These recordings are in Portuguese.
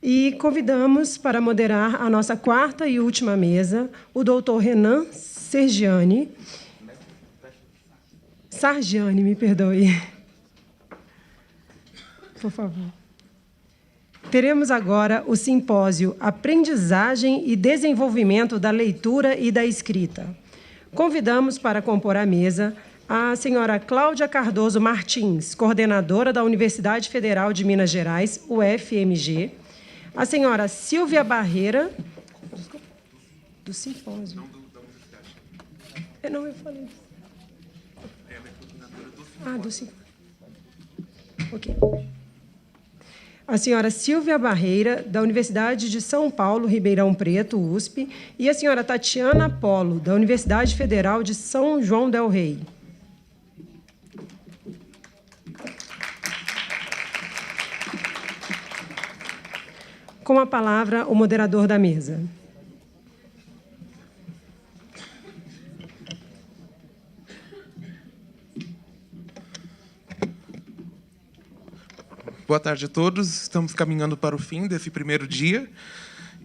E convidamos para moderar a nossa quarta e última mesa o doutor Renan Sargiani, me perdoe. Por favor. Teremos agora o simpósio Aprendizagem e Desenvolvimento da Leitura e da Escrita. Convidamos para compor a mesa a senhora Cláudia Cardoso Martins, coordenadora da Universidade Federal de Minas Gerais, UFMG, a senhora Silvia Barreira, do simpósio. Não, da universidade. Não, eu falei. Do simpósio. Ok. A senhora Silvia Barreira, da Universidade de São Paulo, Ribeirão Preto, USP, e a senhora Tatiana Polo, da Universidade Federal de São João del Rei. Com a palavra, o moderador da mesa. Boa tarde a todos. Estamos caminhando para o fim desse primeiro dia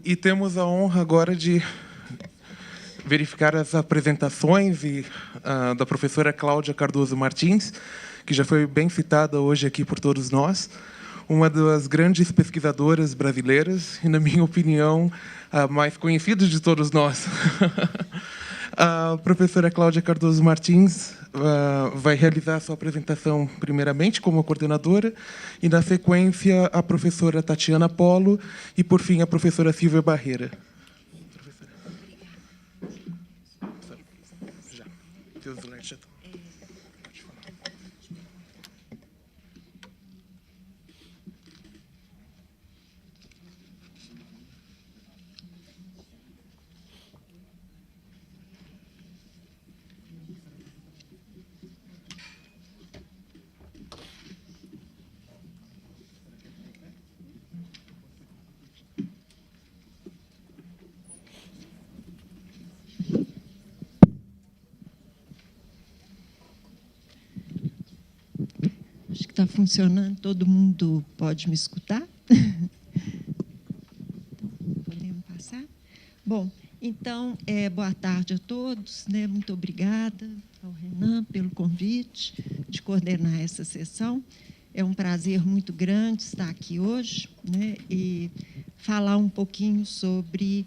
e temos a honra agora de verificar as apresentações da professora Cláudia Cardoso Martins, que já foi bem citada hoje aqui por todos nós, uma das grandes pesquisadoras brasileiras e, na minha opinião, a mais conhecida de todos nós. A professora Cláudia Cardoso Martins vai realizar a sua apresentação, primeiramente, como coordenadora, e, na sequência, a professora Tatiana Polo e, por fim, a professora Silvia Barreira. Professora. Já. Seus slides já estão. Pode falar. Acho que está funcionando, todo mundo pode me escutar? Podemos passar? Bom, então, boa tarde a todos, né? Muito obrigada ao Renan pelo convite de coordenar essa sessão. É um prazer muito grande estar aqui hoje, né? E falar um pouquinho sobre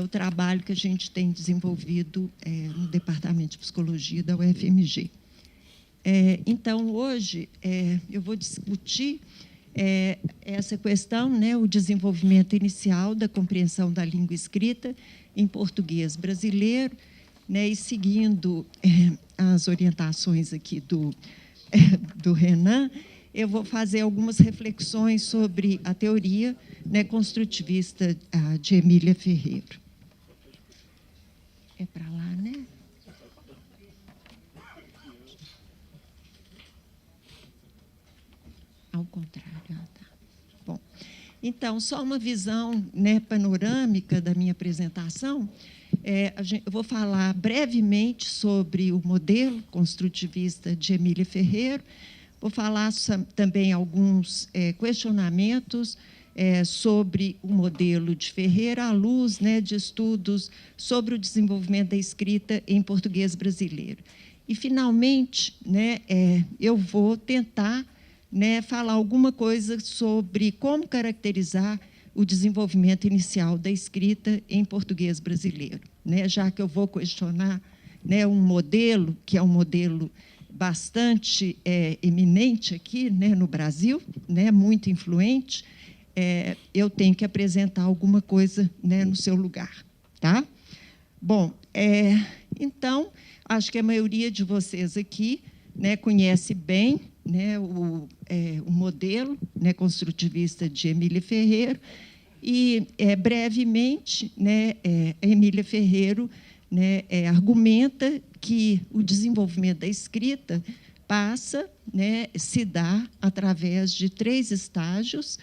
o trabalho que a gente tem desenvolvido no Departamento de Psicologia da UFMG. Então, hoje, eu vou discutir essa questão, né, o desenvolvimento inicial da compreensão da língua escrita em português brasileiro, né, e seguindo as orientações aqui do Renan, eu vou fazer algumas reflexões sobre a teoria, né, construtivista de Emília Ferreira. É para lá, né? Ao contrário. Tá. Bom, então, só uma visão, né, panorâmica da minha apresentação. Eu vou falar brevemente sobre o modelo construtivista de Emília Ferreira. Vou falar também alguns questionamentos sobre o modelo de Ferreira à luz, né, de estudos sobre o desenvolvimento da escrita em português brasileiro. E, finalmente, né, eu vou tentar, né, falar alguma coisa sobre como caracterizar o desenvolvimento inicial da escrita em português brasileiro, né, já que eu vou questionar, né, um modelo que é um modelo bastante eminente aqui, né, no Brasil, né, muito influente, eu tenho que apresentar alguma coisa, né, no seu lugar. Tá? Bom, então, acho que a maioria de vocês aqui, né, conhece bem, né, o modelo, né, construtivista de Emília Ferreira, e, brevemente, né, Emília Ferreira, né, argumenta que o desenvolvimento da escrita passa, né, se dá através de 3 estágios,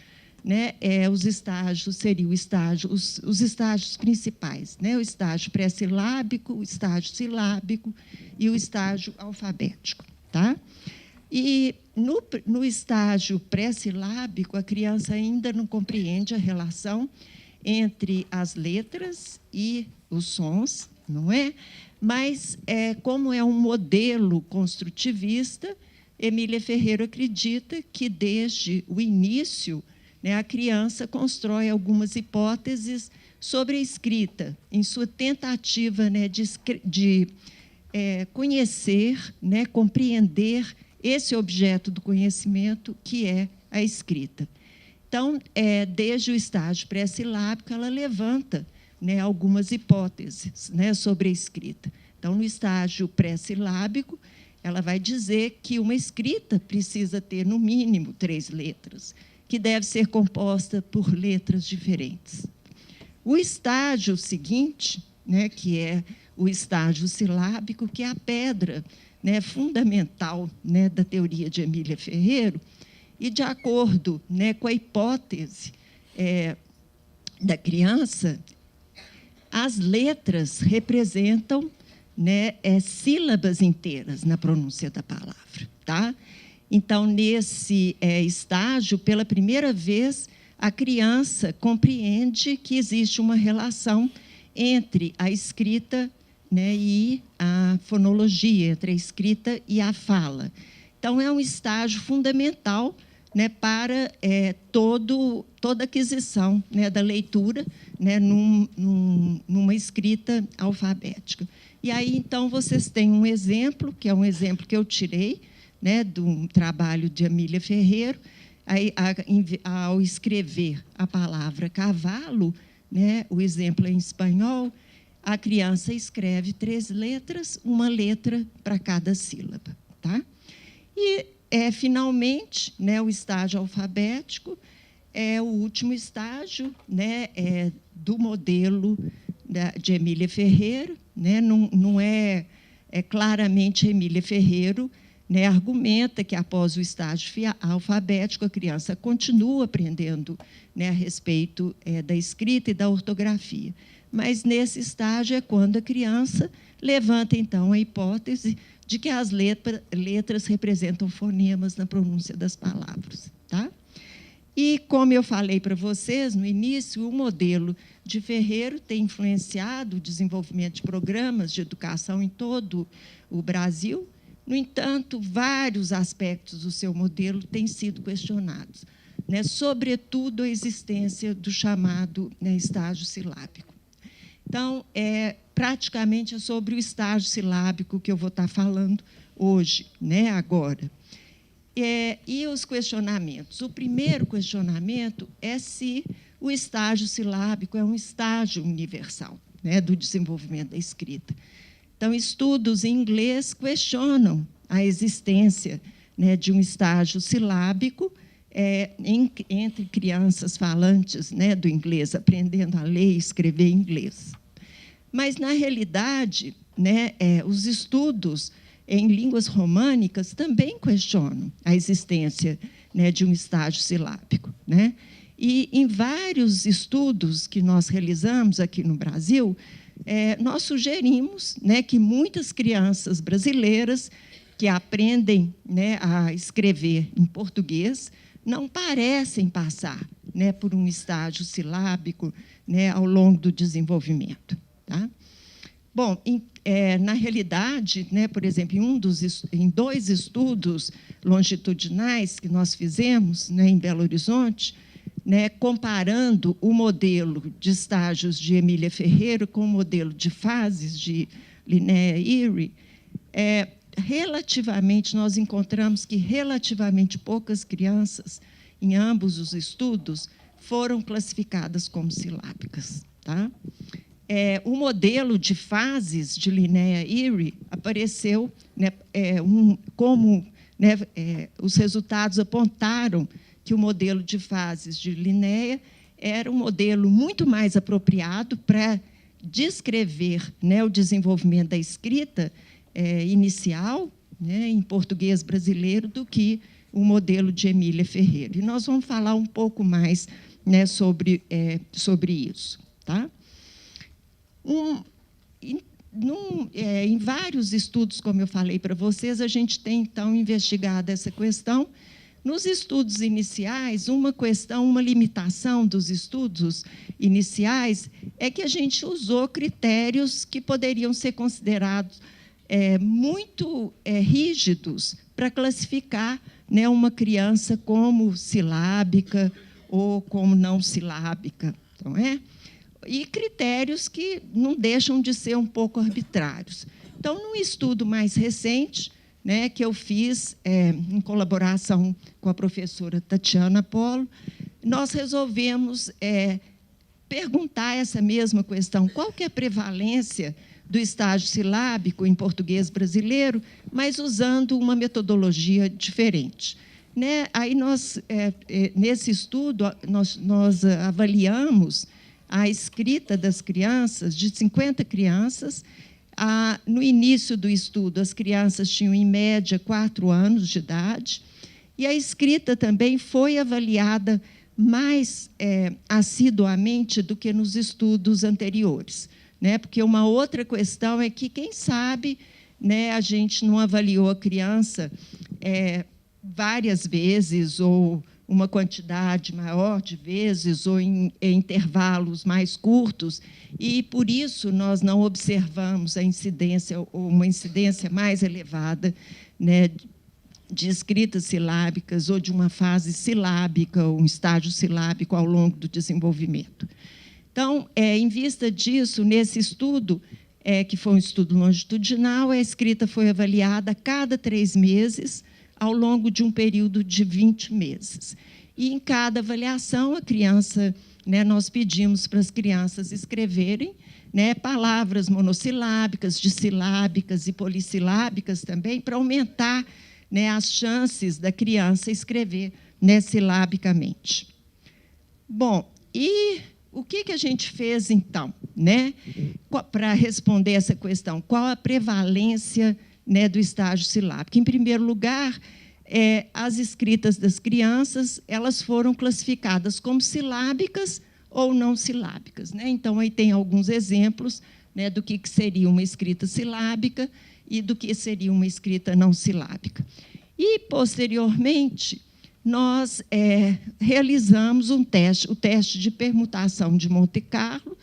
né, os estágios seriam os estágios principais, né, o estágio pré-silábico, o estágio silábico e o estágio alfabético. Tá? E, no estágio pré-silábico, a criança ainda não compreende a relação entre as letras e os sons, não é? Mas, como é um modelo construtivista, Emília Ferreiro acredita que, desde o início, né, a criança constrói algumas hipóteses sobre a escrita, em sua tentativa, né, de conhecer, né, compreender esse objeto do conhecimento que é a escrita. Então, desde o estágio pré-silábico, ela levanta, né, algumas hipóteses, né, sobre a escrita. Então, no estágio pré-silábico, ela vai dizer que uma escrita precisa ter, no mínimo, 3 letras, que deve ser composta por letras diferentes. O estágio seguinte, né, que é o estágio silábico, que é a pedra, né, fundamental, né, da teoria de Emília Ferreiro, e, de acordo, né, com a hipótese da criança, as letras representam, né, sílabas inteiras na pronúncia da palavra. Tá? Então, nesse estágio, pela primeira vez, a criança compreende que existe uma relação entre a escrita, né, e a fonologia, entre a escrita e a fala. Então, é um estágio fundamental, né, para toda aquisição, né, da leitura, né, numa escrita alfabética. E aí, então, vocês têm um exemplo, que é um exemplo que eu tirei, né, do trabalho de Emília Ferreiro. Aí, ao escrever a palavra cavalo, né, o exemplo é em espanhol, a criança escreve 3 letras, uma letra para cada sílaba. Tá? E, finalmente, né, o estágio alfabético é o último estágio, né, do modelo de Emília Ferreiro. Né, não é claramente Emília Ferreiro, né, argumenta que, após o estágio alfabético, a criança continua aprendendo, né, a respeito da escrita e da ortografia. Mas, nesse estágio, é quando a criança levanta, então, a hipótese de que as letras representam fonemas na pronúncia das palavras. Tá? E, como eu falei para vocês no início, o modelo de Ferreiro tem influenciado o desenvolvimento de programas de educação em todo o Brasil. No entanto, vários aspectos do seu modelo têm sido questionados, né, sobretudo a existência do chamado, né, estágio silábico. Então, praticamente é sobre o estágio silábico que eu vou estar falando hoje, né, agora. E os questionamentos. O primeiro questionamento é se o estágio silábico é um estágio universal, né, do desenvolvimento da escrita. Então, estudos em inglês questionam a existência, né, de um estágio silábico entre crianças falantes, né, do inglês, aprendendo a ler e escrever inglês. Mas, na realidade, né, os estudos em línguas românicas também questionam a existência, né, de um estágio silábico. Né? E, em vários estudos que nós realizamos aqui no Brasil, nós sugerimos, né, que muitas crianças brasileiras que aprendem, né, a escrever em português não parecem passar, né, por um estágio silábico, né, ao longo do desenvolvimento. Tá? Bom, na realidade, né, por exemplo, em 2 estudos longitudinais que nós fizemos, né, em Belo Horizonte, né, comparando o modelo de estágios de Emília Ferreiro com o modelo de fases de Linnea Iri, relativamente, nós encontramos que relativamente poucas crianças, em ambos os estudos, foram classificadas como silábicas. Tá? O modelo de fases de Linnea Iri apareceu, né, como, né, os resultados apontaram que o modelo de fases de Linnea era um modelo muito mais apropriado para descrever, né, o desenvolvimento da escrita inicial, né, em português brasileiro, do que o modelo de Emília Ferreiro. E nós vamos falar um pouco mais, né, sobre isso. Tá? em vários estudos, como eu falei para vocês, a gente tem, então, investigado essa questão. Nos estudos iniciais, uma limitação dos estudos iniciais é que a gente usou critérios que poderiam ser considerados muito rígidos para classificar, né, uma criança como silábica ou como não silábica, não é? E critérios que não deixam de ser um pouco arbitrários. Então, num estudo mais recente, né, que eu fiz em colaboração com a professora Tatiana Polo, nós resolvemos perguntar essa mesma questão: qual que é a prevalência do estágio silábico em português brasileiro, mas usando uma metodologia diferente. Né? Aí nesse estudo, nós avaliamos a escrita das crianças, de 50 crianças. No início do estudo, as crianças tinham, em média, 4 anos de idade, e a escrita também foi avaliada mais assiduamente do que nos estudos anteriores. Né? Porque uma outra questão é que, quem sabe, né, a gente não avaliou a criança várias vezes, ou uma quantidade maior de vezes, ou em intervalos mais curtos, e, por isso, nós não observamos a incidência, ou uma incidência mais elevada, né, de escritas silábicas, ou de uma fase silábica, ou um estágio silábico ao longo do desenvolvimento. Então, em vista disso, nesse estudo, que foi um estudo longitudinal, a escrita foi avaliada a cada 3 meses, ao longo de um período de 20 meses. E, em cada avaliação, a criança, né, nós pedimos para as crianças escreverem, né, palavras monossilábicas, dissilábicas e polissilábicas também, para aumentar, né, as chances da criança escrever, né, silabicamente. Bom, e o que a gente fez, então, né, para responder essa questão? Qual a prevalência, né, do estágio silábico? Em primeiro lugar, as escritas das crianças, elas foram classificadas como silábicas ou não silábicas. Né? Então, aí tem alguns exemplos, né, do que seria uma escrita silábica e do que seria uma escrita não silábica. E, posteriormente, nós realizamos o teste de permutação de Monte Carlo,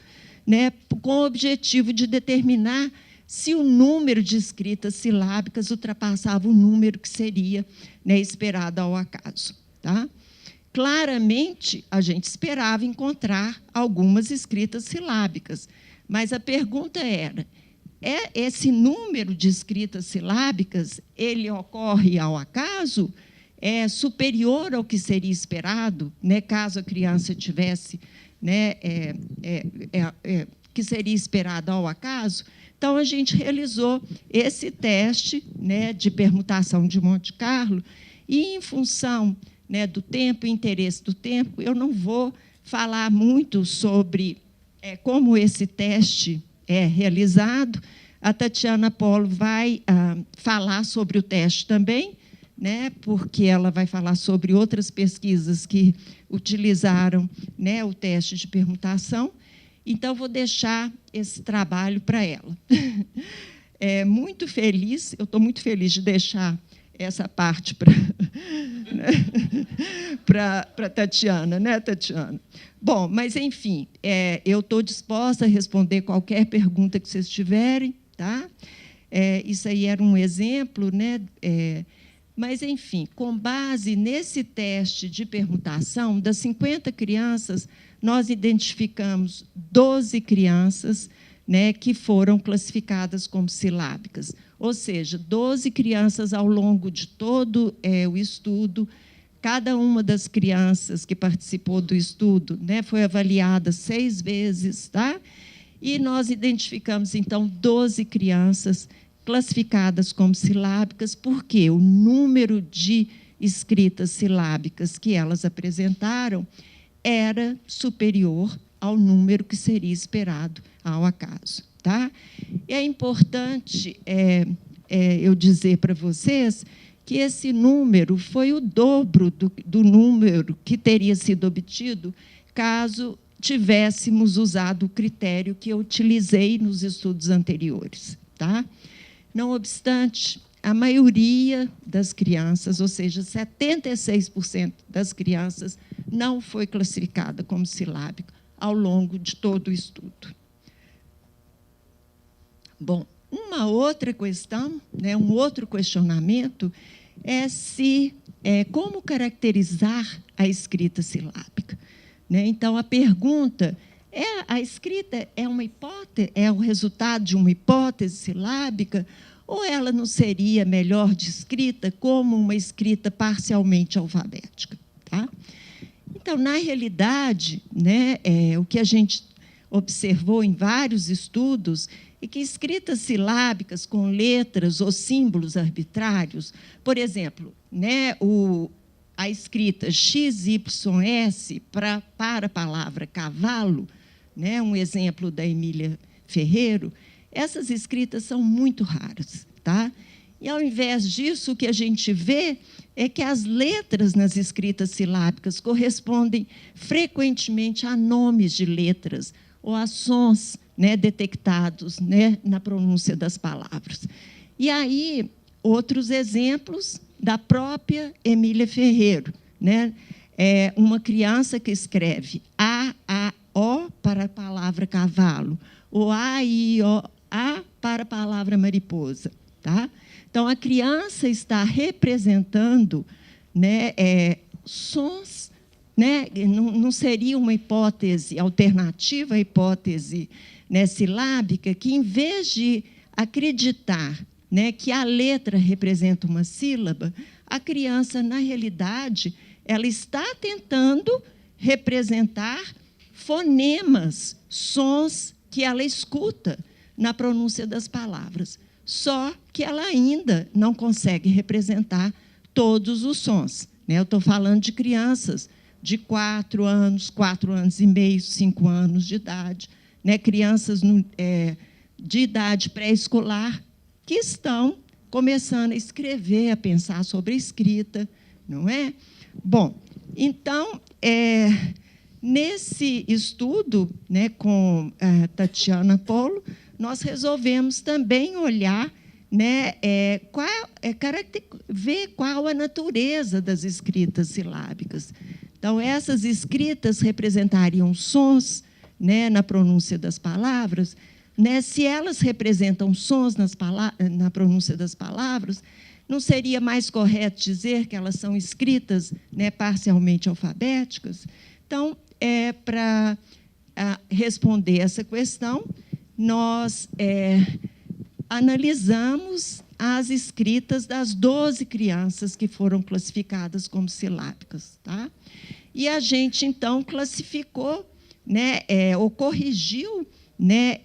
né, com o objetivo de determinar se o número de escritas silábicas ultrapassava o número que seria, né, esperado ao acaso. Tá? Claramente, a gente esperava encontrar algumas escritas silábicas, mas a pergunta era: esse número de escritas silábicas, ele ocorre ao acaso? É superior ao que seria esperado, né, caso a criança tivesse, né, que seria esperado ao acaso? Então, a gente realizou esse teste, né, de permutação de Monte Carlo, e, em função, né, do tempo e interesse do tempo, eu não vou falar muito sobre como esse teste é realizado. A Tatiana Polo vai falar sobre o teste também, né, porque ela vai falar sobre outras pesquisas que utilizaram, né, o teste de permutação. Então, vou deixar esse trabalho para ela. Eu estou muito feliz de deixar essa parte para Tatiana, né, Tatiana? Bom, mas, enfim, eu estou disposta a responder qualquer pergunta que vocês tiverem. Tá? Isso aí era um exemplo, né? Mas, enfim, com base nesse teste de permutação, das 50 crianças, nós identificamos 12 crianças, né, que foram classificadas como silábicas. Ou seja, 12 crianças ao longo de todo o estudo. Cada uma das crianças que participou do estudo, né, foi avaliada 6 vezes. Tá? E nós identificamos, então, 12 crianças classificadas como silábicas, porque o número de escritas silábicas que elas apresentaram era superior ao número que seria esperado ao acaso. Tá? E é importante eu dizer para vocês que esse número foi o dobro do número que teria sido obtido caso tivéssemos usado o critério que eu utilizei nos estudos anteriores. Tá? Não obstante, a maioria das crianças, ou seja, 76% das crianças, não foi classificada como silábica ao longo de todo o estudo. Bom, uma outra questão, né, um outro questionamento é como caracterizar a escrita silábica. Né? Então, a pergunta a escrita é uma hipótese, é o resultado de uma hipótese silábica, ou ela não seria melhor descrita como uma escrita parcialmente alfabética? Tá? Então, na realidade, né, o que a gente observou em vários estudos é que escritas silábicas com letras ou símbolos arbitrários, por exemplo, né, a escrita XYS para a palavra cavalo, né, um exemplo da Emília Ferreiro, essas escritas são muito raras. Tá? E, ao invés disso, o que a gente vê é que as letras nas escritas silábicas correspondem frequentemente a nomes de letras ou a sons, né, detectados, né, na pronúncia das palavras. E aí, outros exemplos da própria Emília Ferreiro. Né? Uma criança que escreve A-A-O para a palavra cavalo, ou A-I-O-A para a palavra mariposa. Tá? Então, a criança está representando, né, sons, né, não seria uma hipótese alternativa, a hipótese, né, silábica, que, em vez de acreditar, né, que a letra representa uma sílaba, a criança, na realidade, ela está tentando representar fonemas, sons que ela escuta na pronúncia das palavras. Só que ela ainda não consegue representar todos os sons. Né? Eu estou falando de crianças de 4 anos, 4 anos e meio, 5 anos de idade, né? Crianças de idade pré-escolar que estão começando a escrever, a pensar sobre a escrita, não é? Bom, então, nesse estudo, né, com a Tatiana Polo, nós resolvemos também olhar, né, ver qual a natureza das escritas silábicas. Então, essas escritas representariam sons, né, na pronúncia das palavras. Né, se elas representam sons na pronúncia das palavras, não seria mais correto dizer que elas são escritas, né, parcialmente alfabéticas? Então, para responder essa questão, nós analisamos as escritas das 12 crianças que foram classificadas como silábicas. Tá? E a gente, então, classificou, né, ou corrigiu, né,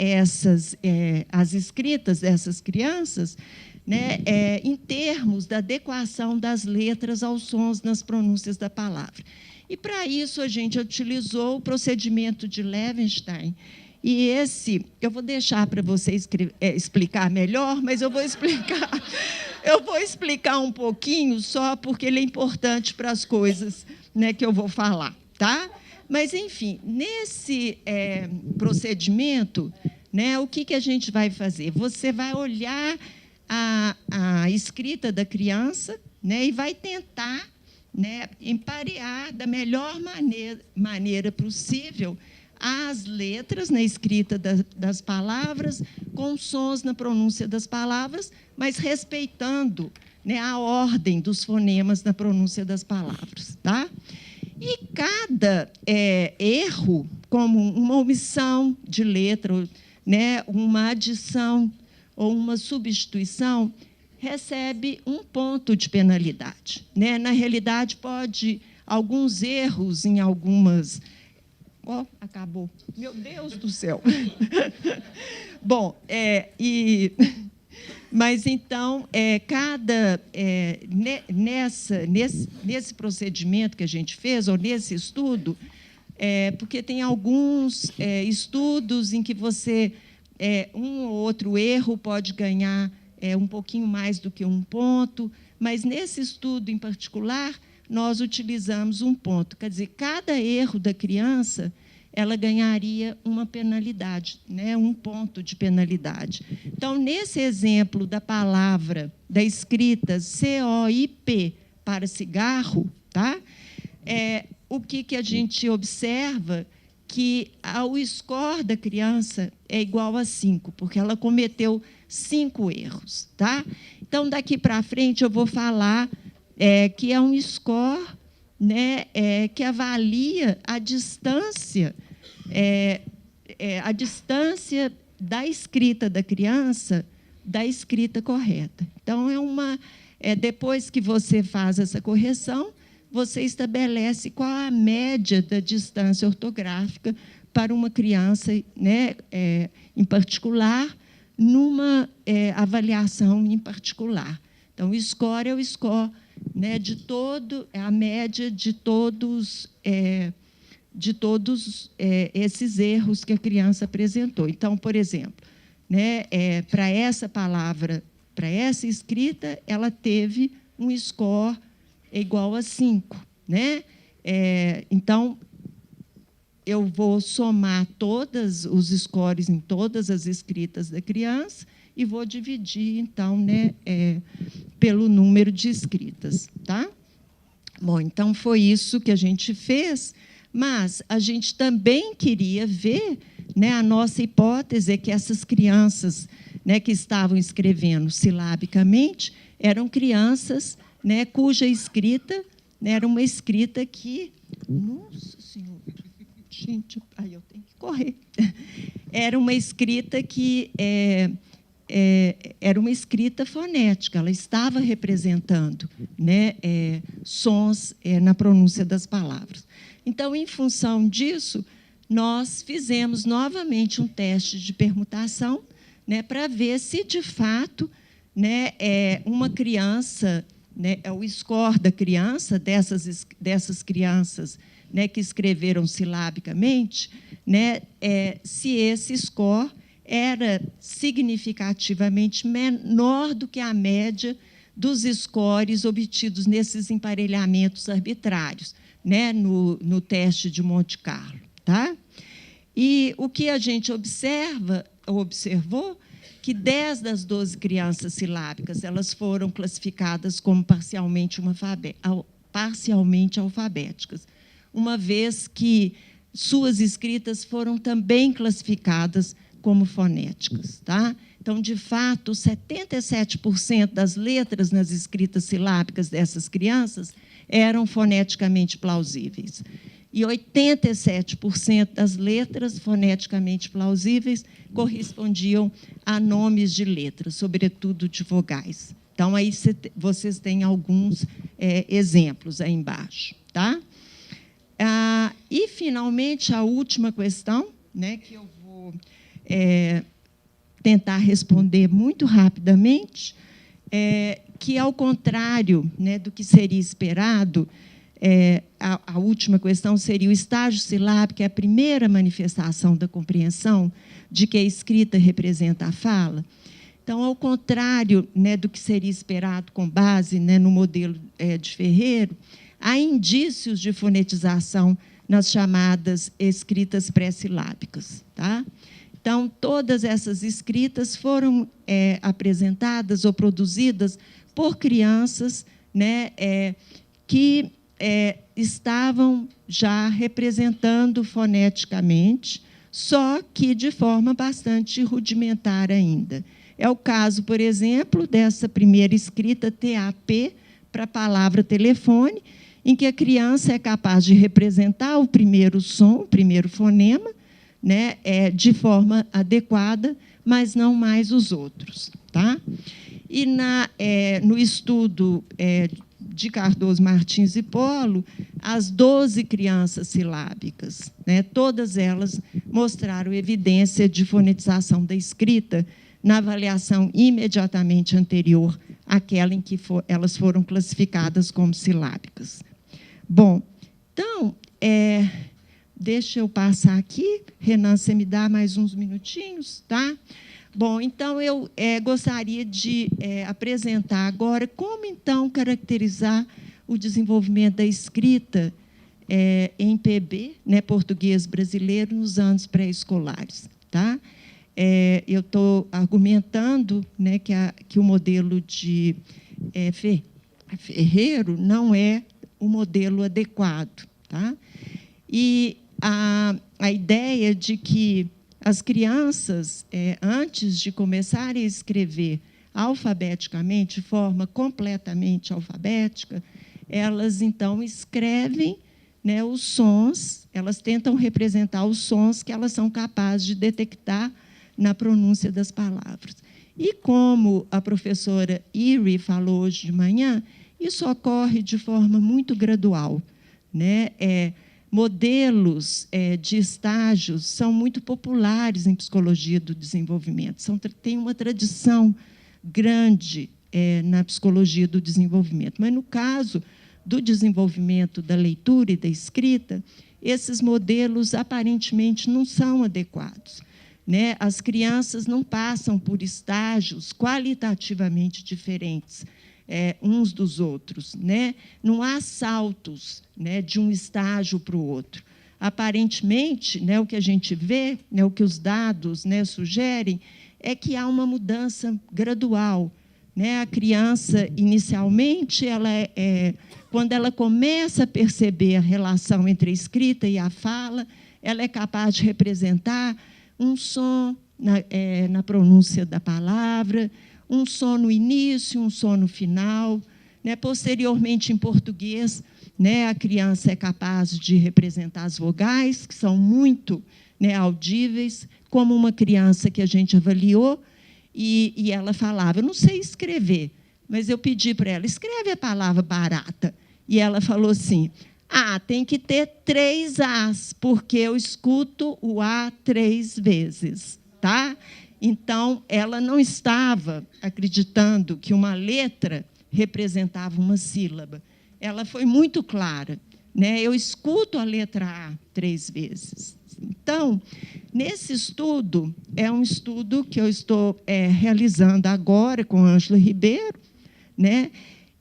as escritas dessas crianças, né, em termos da adequação das letras aos sons nas pronúncias da palavra. E, para isso, a gente utilizou o procedimento de Levenstein. E eu vou deixar para você explicar melhor, mas eu vou explicar um pouquinho só, porque ele é importante para as coisas, né, que eu vou falar. Tá? Mas, enfim, nesse procedimento, né, o que a gente vai fazer? Você vai olhar a escrita da criança, né, e vai tentar, né, emparear da melhor maneira possível as letras na escrita das palavras com sons na pronúncia das palavras, mas respeitando, né, a ordem dos fonemas na pronúncia das palavras. Tá? E cada erro, como uma omissão de letra, né, uma adição ou uma substituição, recebe 1 ponto de penalidade. Né? Na realidade, alguns erros em algumas... acabou. Meu Deus do céu! Bom, mas, então, nesse procedimento que a gente fez, ou nesse estudo, porque tem alguns estudos em que você, um ou outro erro pode ganhar um pouquinho mais do que 1 ponto, mas, nesse estudo em particular, nós utilizamos 1 ponto. Quer dizer, cada erro da criança ela ganharia uma penalidade, né, 1 ponto de penalidade. Então, nesse exemplo da palavra, da escrita COIP para cigarro, tá? O que a gente observa? Que o score da criança é igual a 5, porque ela cometeu 5 erros. Tá? Então, daqui para frente, eu vou falar que é um score, né, que avalia a distância da escrita da criança da escrita correta. Então, depois que você faz essa correção, você estabelece qual a média da distância ortográfica para uma criança, né, em particular, numa avaliação em particular. Então, o score é o score, né, é a média de todos esses erros que a criança apresentou. Então, por exemplo, né, para essa palavra, para essa escrita, ela teve um score igual a 5. Né? Então, eu vou somar todos os scores em todas as escritas da criança e vou dividir, então, né, pelo número de escritas. Tá? Bom, então, foi isso que a gente fez, mas a gente também queria ver, né, a nossa hipótese é que essas crianças, né, que estavam escrevendo silabicamente eram crianças, né, cuja escrita, né, era uma escrita que... Nossa Senhora! Gente, aí eu tenho que correr. Era uma escrita que era uma escrita fonética, ela estava representando, né, sons na pronúncia das palavras. Então, em função disso, nós fizemos novamente um teste de permutação, né, para ver se, de fato, né, uma criança, né, o score da criança, dessas crianças, né, que escreveram silabicamente, né, se esse score era significativamente menor do que a média dos scores obtidos nesses emparelhamentos arbitrários, né, no teste de Monte Carlo. Tá? E o que a gente observou, que 10 das 12 crianças silábicas elas foram classificadas como parcialmente alfabéticas, uma vez que suas escritas foram também classificadas como fonéticas. Tá? Então, de fato, 77% das letras nas escritas silábicas dessas crianças eram foneticamente plausíveis. E 87% das letras foneticamente plausíveis correspondiam a nomes de letras, sobretudo de vogais. Então, aí vocês têm alguns exemplos aí embaixo. Tá? E, finalmente, a última questão, né, que eu vou tentar responder muito rapidamente, que, ao contrário, né, do que seria esperado, a última questão seria o estágio silábico, é a primeira manifestação da compreensão de que a escrita representa a fala. Então, ao contrário, né, do que seria esperado com base, né, no modelo de Ferreiro, há indícios de fonetização nas chamadas escritas pré-silábicas. Tá? Então, todas essas escritas foram apresentadas ou produzidas por crianças, né, que estavam já representando foneticamente, só que de forma bastante rudimentar ainda. É o caso, por exemplo, dessa primeira escrita TAP para a palavra telefone, em que a criança é capaz de representar o primeiro som, o primeiro fonema, né, de forma adequada, mas não mais os outros. Tá? E no estudo de Cardoso, Martins e Polo, as 12 crianças silábicas, né, todas elas mostraram evidência de fonetização da escrita na avaliação imediatamente anterior àquela em que elas foram classificadas como silábicas. Bom, então, deixa eu passar aqui. Renan, você me dá mais uns minutinhos, tá? Bom, então, eu gostaria de apresentar agora como, então, caracterizar o desenvolvimento da escrita em PB, né, português brasileiro, nos anos pré-escolares. Tá? Eu estou argumentando, né, que o modelo de Ferreiro não é o modelo adequado. Tá? E a ideia de que as crianças, antes de começarem a escrever alfabeticamente, de forma completamente alfabética, elas, então, escrevem, né, os sons, elas tentam representar os sons que elas são capazes de detectar na pronúncia das palavras. E, como a professora Iri falou hoje de manhã, isso ocorre de forma muito gradual. Né? Modelos de estágios são muito populares em psicologia do desenvolvimento. Tem uma tradição grande na psicologia do desenvolvimento. Mas, no caso do desenvolvimento da leitura e da escrita, esses modelos, aparentemente, não são adequados. Né? As crianças não passam por estágios qualitativamente diferentes uns dos outros. Né? Não há saltos, né, de um estágio para o outro. Aparentemente, né, o que a gente vê, né, o que os dados, né, sugerem, é que há uma mudança gradual. Né? A criança, inicialmente, quando ela começa a perceber a relação entre a escrita e a fala, ela é capaz de representar um som na pronúncia da palavra, um som no início, um som no final. Né? Posteriormente, em português, né, a criança é capaz de representar as vogais, que são muito, né, audíveis, como uma criança que a gente avaliou, e ela falava, eu não sei escrever, mas eu pedi para ela, escreve a palavra barata. E ela falou assim, tem que ter 3 As, porque eu escuto o A 3 vezes. Tá? Então, ela não estava acreditando que uma letra representava uma sílaba. Ela foi muito clara. Né? Eu escuto a letra A 3 vezes. Então, nesse estudo, é um estudo que eu estou realizando agora com a Ângela Ribeiro, né?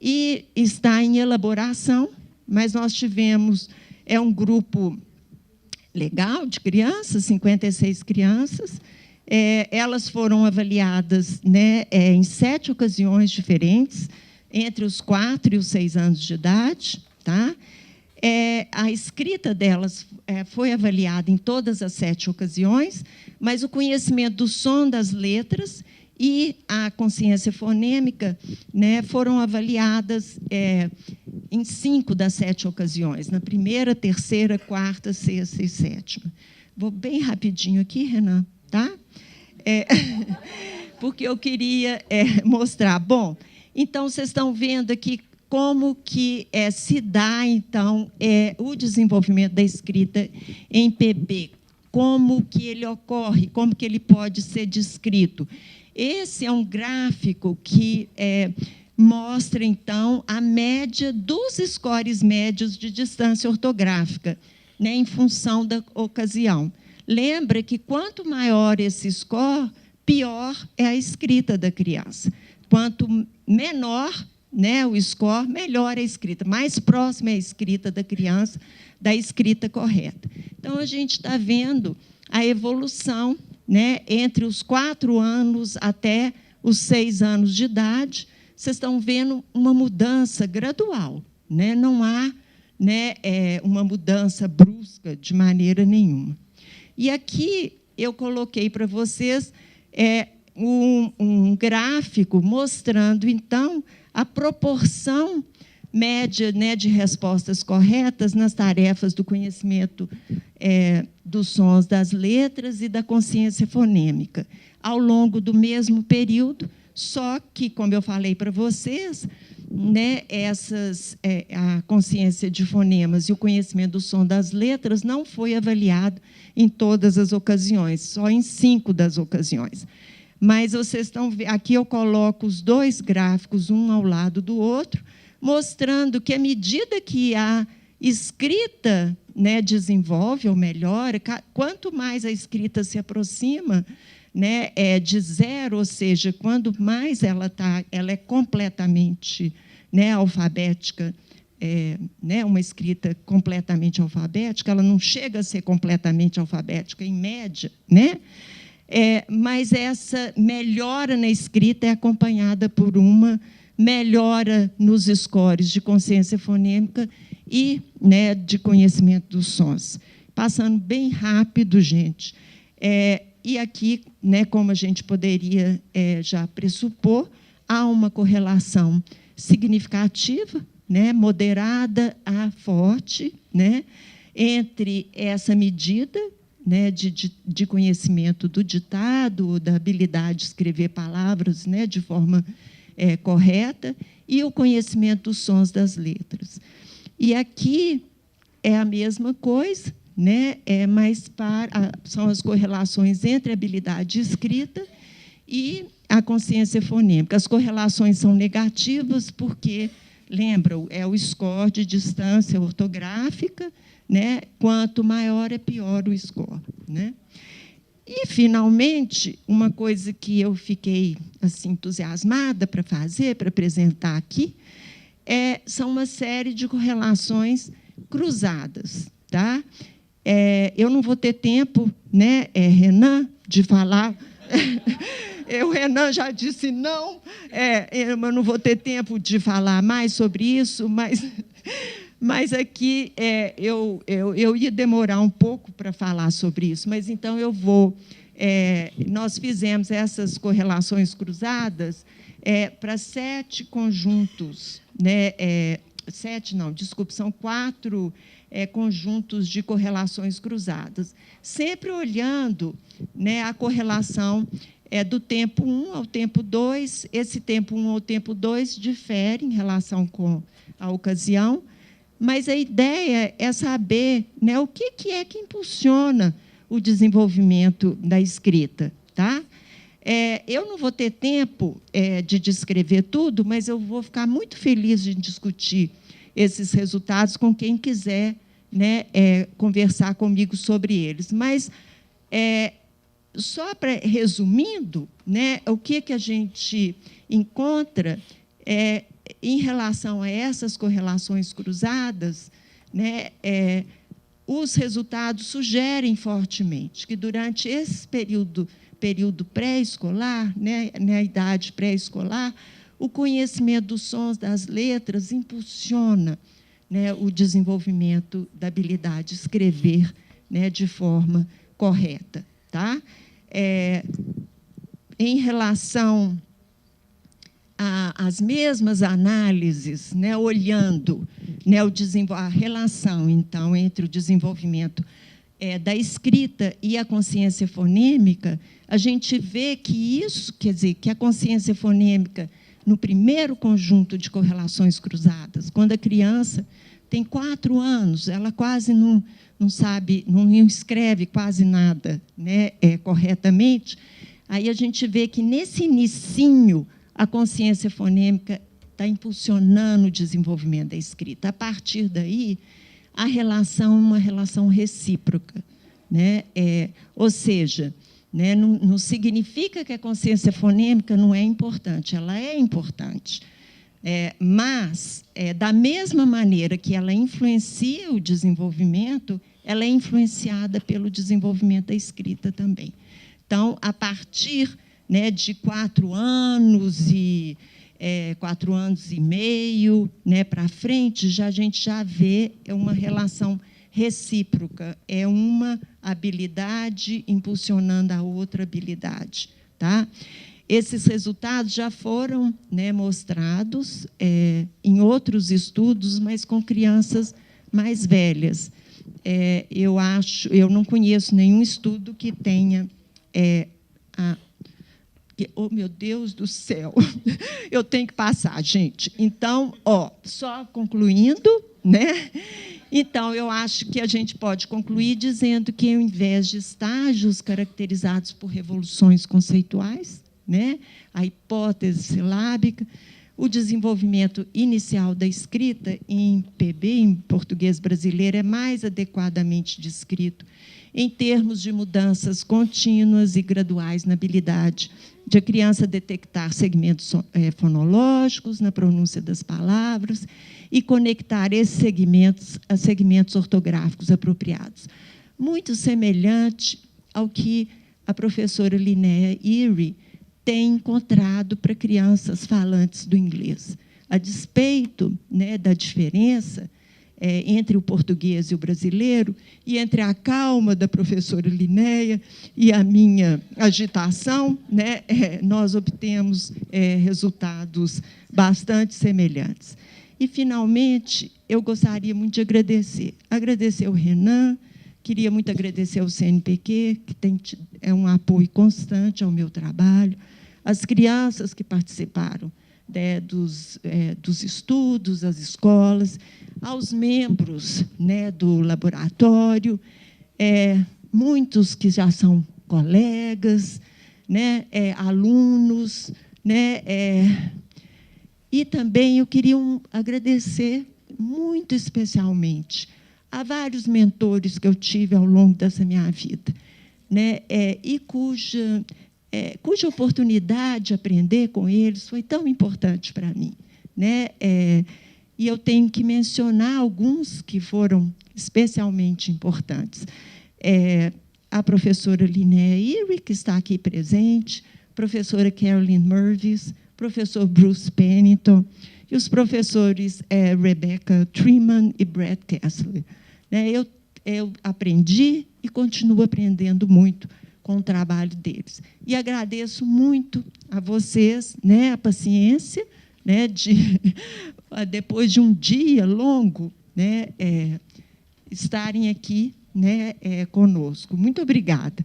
E está em elaboração, mas nós tivemos um grupo legal de crianças, 56 crianças. Elas foram avaliadas, né, em 7 ocasiões diferentes, entre os 4 e os 6 anos de idade. Tá? A escrita delas foi avaliada em todas as 7 ocasiões, mas o conhecimento do som das letras e a consciência fonêmica, né, foram avaliadas em 5 das 7 ocasiões, na primeira, terceira, quarta, sexta e 7ª. Vou bem rapidinho aqui, Renan, tá? Porque eu queria mostrar. Bom, então, vocês estão vendo aqui como que se dá, então, o desenvolvimento da escrita em PB, como que ele ocorre, como que ele pode ser descrito. Esse é um gráfico que mostra, então, a média dos scores médios de distância ortográfica, né, em função da ocasião. Lembra que, quanto maior esse score, pior é a escrita da criança. Quanto menor, né, o score, melhor é a escrita. Mais próxima é a escrita da criança da escrita correta. Então, a gente está vendo a evolução, né, entre os 4 anos até os 6 anos de idade. Vocês estão vendo uma mudança gradual. Né? Não há, né, uma mudança brusca de maneira nenhuma. E aqui eu coloquei para vocês um gráfico mostrando, então, a proporção média, né, de respostas corretas nas tarefas do conhecimento dos sons das letras e da consciência fonêmica, ao longo do mesmo período, só que, como eu falei para vocês, né, a consciência de fonemas e o conhecimento do som das letras não foi avaliado em todas as ocasiões, só em 5 das ocasiões. Mas vocês estão vendo, aqui eu coloco os 2 gráficos, um ao lado do outro, mostrando que, à medida que a escrita, né, desenvolve ou melhora, quanto mais a escrita se aproxima, né, de 0, ou seja, quando mais ela é completamente, né, alfabética né, uma escrita completamente alfabética, ela não chega a ser completamente alfabética, em média, né? Mas essa melhora na escrita é acompanhada por uma melhora nos scores de consciência fonêmica e, né, de conhecimento dos sons. Passando bem rápido, gente. E aqui, né, como a gente poderia já pressupor, há uma correlação significativa, né, moderada a forte, né, entre essa medida, né, de conhecimento do ditado, da habilidade de escrever palavras, né, de forma correta, e o conhecimento dos sons das letras. E aqui é a mesma coisa, né, mas são as correlações entre a habilidade de escrita e a consciência fonêmica. As correlações são negativas porque, lembram, é o score de distância ortográfica, né? Quanto maior, é pior o score, né? E, finalmente, uma coisa que eu fiquei assim, entusiasmada para fazer, para apresentar aqui, são uma série de correlações cruzadas. Tá? Eu não vou ter tempo, né, Renan, de falar... O Renan já disse não, eu não vou ter tempo de falar mais sobre isso, mas aqui eu ia demorar um pouco para falar sobre isso, mas então eu vou... nós fizemos essas correlações cruzadas para 7 conjuntos, né, 7 não, desculpe, são 4 conjuntos de correlações cruzadas, sempre olhando, né, a correlação do tempo 1 ao tempo 2. Esse tempo 1 ao tempo 2 difere em relação com a ocasião, mas a ideia é saber, né, o que é que impulsiona o desenvolvimento da escrita. Tá? Eu não vou ter tempo de descrever tudo, mas eu vou ficar muito feliz de discutir esses resultados com quem quiser, né, conversar comigo sobre eles. Mas, só resumindo, né, o que a gente encontra em relação a essas correlações cruzadas, né, os resultados sugerem fortemente que, durante esse período pré-escolar, né, na idade pré-escolar, o conhecimento dos sons das letras impulsiona, né, o desenvolvimento da habilidade de escrever, né, de forma correta. Tá? Em relação às mesmas análises, né, olhando, né, a relação, então, entre o desenvolvimento da escrita e a consciência fonêmica, a gente vê que isso, quer dizer, que a consciência fonêmica, no primeiro conjunto de correlações cruzadas, quando a criança tem 4 anos, ela quase não sabe, não escreve quase nada, né, corretamente, aí a gente vê que, nesse inicinho, a consciência fonêmica está impulsionando o desenvolvimento da escrita. A partir daí, a relação é uma relação recíproca, né? Ou seja, né, não significa que a consciência fonêmica não é importante, ela é importante. Mas, da mesma maneira que ela influencia o desenvolvimento, ela é influenciada pelo desenvolvimento da escrita também. Então, a partir, né, de 4 anos e 4 anos e meio, né, para frente, a gente já vê uma relação recíproca, é uma habilidade impulsionando a outra habilidade. Tá? Esses resultados já foram, né, mostrados em outros estudos, mas com crianças mais velhas. Eu não conheço nenhum estudo que tenha oh, meu Deus do céu, eu tenho que passar, gente. Então, só concluindo, né? Então, eu acho que a gente pode concluir dizendo que, ao invés de estágios caracterizados por revoluções conceituais, né, a hipótese silábica, o desenvolvimento inicial da escrita em PB, em português brasileiro, é mais adequadamente descrito em termos de mudanças contínuas e graduais na habilidade de a criança detectar segmentos fonológicos na pronúncia das palavras e conectar esses segmentos a segmentos ortográficos apropriados. Muito semelhante ao que a professora Linnea Erie tem encontrado para crianças falantes do inglês. A despeito, né, da diferença entre o português e o brasileiro, e entre a calma da professora Linnea e a minha agitação, né, nós obtemos resultados bastante semelhantes. E, finalmente, eu gostaria muito de agradecer ao Renan, queria muito agradecer ao CNPq, que é um apoio constante ao meu trabalho, as crianças que participaram dos estudos, as escolas, aos membros, né, do laboratório, muitos que já são colegas, né, alunos, né, e também eu queria agradecer muito especialmente a vários mentores que eu tive ao longo dessa minha vida, né, e cuja oportunidade de aprender com eles foi tão importante para mim, né? E eu tenho que mencionar alguns que foram especialmente importantes. A professora Linnea Erie, que está aqui presente, professora Carolyn Mervis, professor Bruce Pennington, e os professores Rebecca Treman e Brad Kessler. Eu aprendi e continuo aprendendo muito com o trabalho deles. E agradeço muito a vocês, né, a paciência, né, depois de um dia longo, né, estarem aqui, né, conosco. Muito obrigada.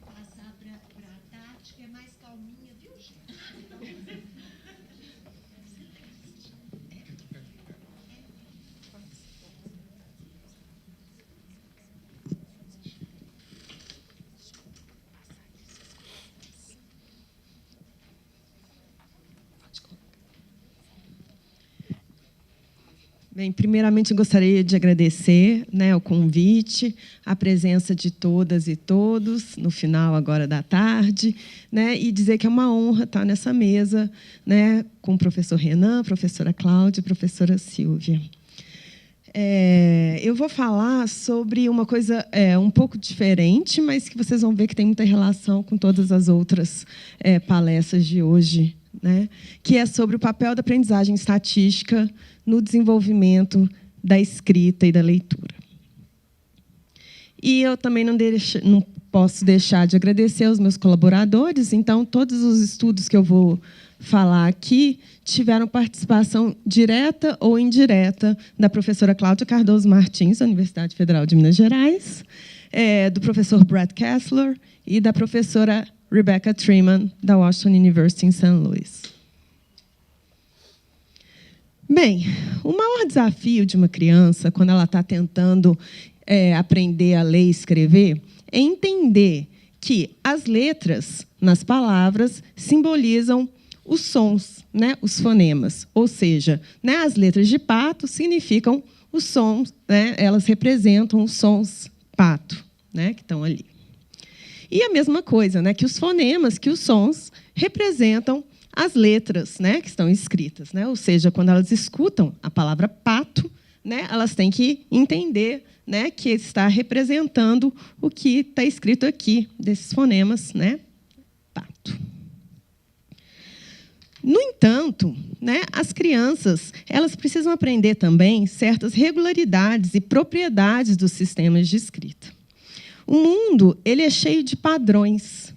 Passar para a Tati, que é mais calminha, viu, gente? Bem, primeiramente, eu gostaria de agradecer, né, o convite, a presença de todas e todos, no final agora da tarde, né, e dizer que é uma honra estar nessa mesa, né, com o professor Renan, a professora Cláudia e a professora Silvia. Eu vou falar sobre uma coisa um pouco diferente, mas que vocês vão ver que tem muita relação com todas as outras palestras de hoje, né, que é sobre o papel da aprendizagem estatística no desenvolvimento da escrita e da leitura. E eu também não posso deixar de agradecer aos meus colaboradores. Então, todos os estudos que eu vou falar aqui tiveram participação direta ou indireta da professora Cláudia Cardoso Martins, da Universidade Federal de Minas Gerais, do professor Brad Kessler e da professora Rebecca Treman, da Washington University em St. Louis. Bem, o maior desafio de uma criança, quando ela está tentando aprender a ler e escrever, é entender que as letras nas palavras simbolizam os sons, né, os fonemas. Ou seja, né, as letras de pato significam os sons, né, elas representam os sons pato, né, que estão ali. E a mesma coisa, né, que os fonemas, que os sons representam as letras, né, que estão escritas, né? Ou seja, quando elas escutam a palavra pato, né, elas têm que entender, né, que está representando o que está escrito aqui, desses fonemas, né, pato. No entanto, né, as crianças elas precisam aprender também certas regularidades e propriedades dos sistemas de escrita. O mundo ele é cheio de padrões.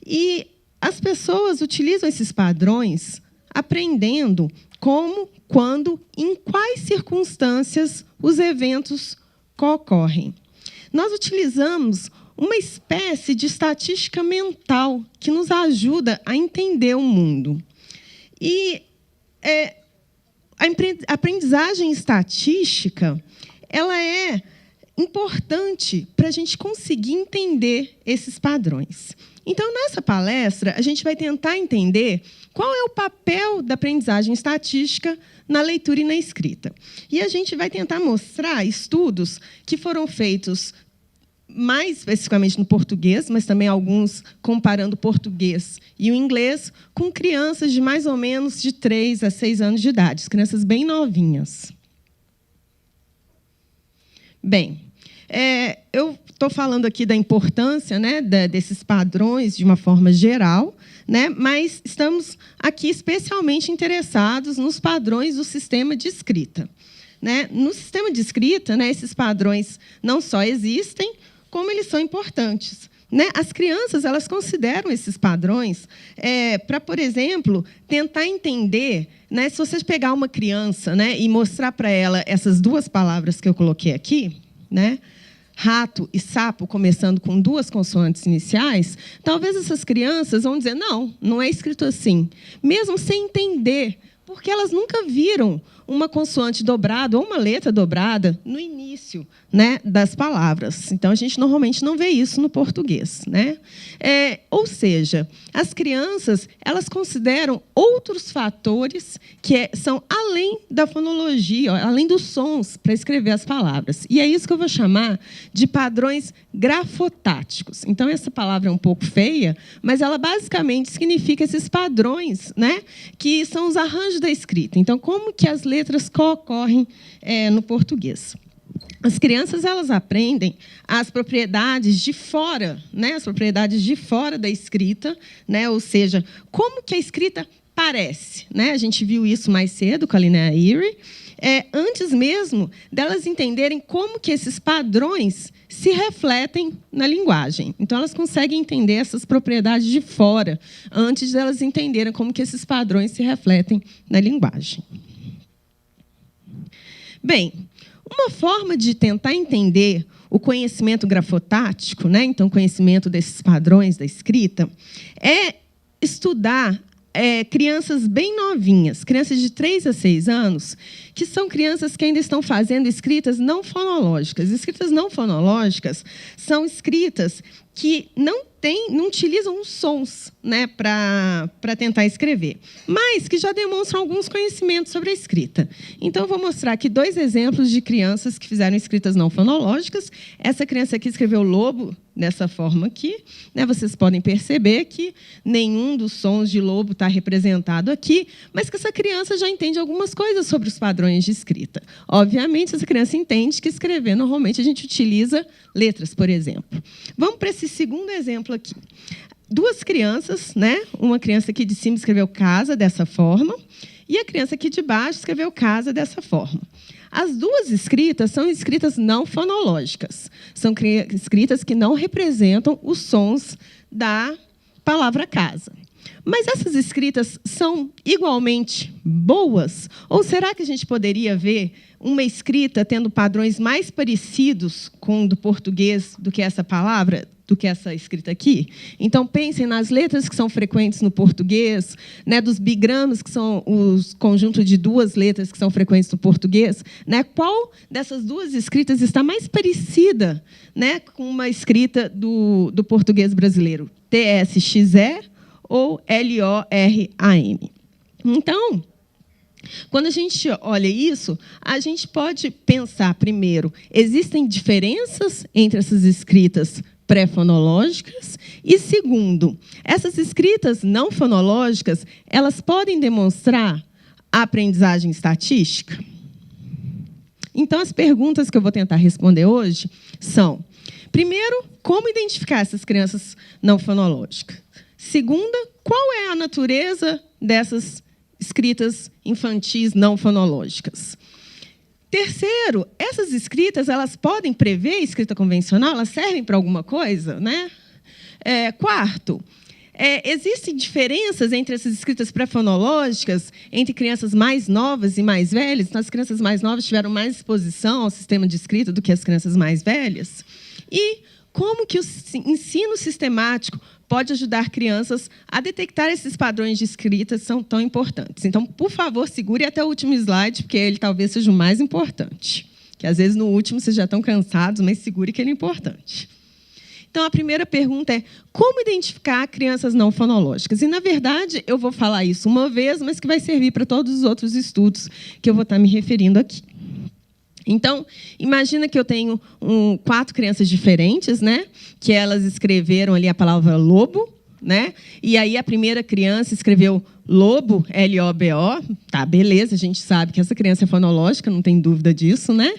E as pessoas utilizam esses padrões aprendendo como, quando, em quais circunstâncias os eventos ocorrem. Nós utilizamos uma espécie de estatística mental que nos ajuda a entender o mundo. E a aprendizagem estatística ela é importante para a gente conseguir entender esses padrões. Então, nessa palestra, a gente vai tentar entender qual é o papel da aprendizagem estatística na leitura e na escrita. E a gente vai tentar mostrar estudos que foram feitos mais especificamente no português, mas também alguns comparando o português e o inglês, com crianças de mais ou menos de 3 a 6 anos de idade, crianças bem novinhas. Bem, eu estou falando aqui da importância, né, desses padrões de uma forma geral, né, mas estamos aqui especialmente interessados nos padrões do sistema de escrita. Né? No sistema de escrita, né, esses padrões não só existem, como eles são importantes. Né? As crianças elas consideram esses padrões para, por exemplo, tentar entender, né, se você pegar uma criança, né, e mostrar para ela essas duas palavras que eu coloquei aqui, né, rato e sapo, começando com 2 consoantes iniciais, talvez essas crianças vão dizer, não é escrito assim, mesmo sem entender, porque elas nunca viram uma consoante dobrada ou uma letra dobrada no início, né, das palavras. Então, a gente normalmente não vê isso no português. Né? Ou seja, as crianças elas consideram outros fatores que são além da fonologia, além dos sons, para escrever as palavras. E é isso que eu vou chamar de padrões grafotáticos. Então, essa palavra é um pouco feia, mas ela basicamente significa esses padrões, né, que são os arranjos da escrita. Então, como que as letras ocorrem no português? As crianças elas aprendem as propriedades de fora, né, as propriedades de fora da escrita, né, ou seja, como que a escrita parece. Né? A gente viu isso mais cedo com a Linnea Eyre, antes mesmo delas entenderem como que esses padrões se refletem na linguagem. Então, elas conseguem entender essas propriedades de fora, antes de elas entenderem como que esses padrões se refletem na linguagem. Bem, uma forma de tentar entender o conhecimento grafotático, né, então, o conhecimento desses padrões da escrita, é estudar crianças bem novinhas, crianças de 3 a 6 anos, que são crianças que ainda estão fazendo escritas não fonológicas. Escritas não fonológicas são escritas que não utilizam os sons, né, para tentar escrever, mas que já demonstram alguns conhecimentos sobre a escrita. Então, eu vou mostrar aqui 2 exemplos de crianças que fizeram escritas não fonológicas. Essa criança aqui escreveu lobo dessa forma aqui. Né? Vocês podem perceber que nenhum dos sons de lobo está representado aqui, mas que essa criança já entende algumas coisas sobre os padrões de escrita. Obviamente, essa criança entende que escrever, normalmente, a gente utiliza letras, por exemplo. Vamos para esse segundo exemplo aqui. 2 crianças, né? Uma criança aqui de cima escreveu casa dessa forma, e a criança aqui de baixo escreveu casa dessa forma. As 2 escritas são escritas não fonológicas. São escritas que não representam os sons da palavra casa. Mas essas escritas são igualmente boas? Ou será que a gente poderia ver uma escrita tendo padrões mais parecidos com o do português do que essa palavra, do que essa escrita aqui? Então, pensem nas letras que são frequentes no português, né, dos bigramas, que são os conjuntos de 2 letras que são frequentes no português. Né, qual dessas 2 escritas está mais parecida, né, com uma escrita do português brasileiro? TSXE ou LORAM? Então, quando a gente olha isso, a gente pode pensar, primeiro, existem diferenças entre essas escritas pré-fonológicas? E, segundo, essas escritas não fonológicas, elas podem demonstrar a aprendizagem estatística? Então, as perguntas que eu vou tentar responder hoje são, primeiro, como identificar essas crianças não fonológicas? Segunda, qual é a natureza dessas escritas infantis não fonológicas? Terceiro, essas escritas elas podem prever a escrita convencional? Elas servem para alguma coisa? Né? Quarto, existem diferenças entre essas escritas pré-fonológicas, entre crianças mais novas e mais velhas? Então, as crianças mais novas tiveram mais exposição ao sistema de escrita do que as crianças mais velhas? E como que o ensino sistemático pode ajudar crianças a detectar esses padrões de escrita que são tão importantes? Então, por favor, segure até o último slide, porque ele talvez seja o mais importante. que às vezes no último vocês já estão cansados, mas segure que ele é importante. Então, a primeira pergunta é como identificar crianças não fonológicas? E, na verdade, eu vou falar isso uma vez, mas que vai servir para todos os outros estudos que eu vou estar me referindo aqui. Então, imagina que eu tenho 4 crianças diferentes, né, que elas escreveram ali a palavra lobo, né? E aí a primeira criança escreveu lobo, L-O-B-O. Tá, beleza, a gente sabe que essa criança é fonológica, não tem dúvida disso, né?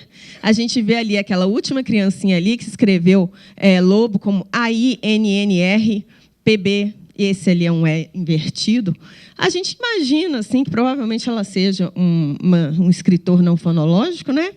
A gente vê ali aquela última criancinha ali que escreveu lobo como A-I-N-N-R-P-B. Esse ali é um E invertido. A gente imagina assim, que provavelmente ela seja um escritor não fonológico, né?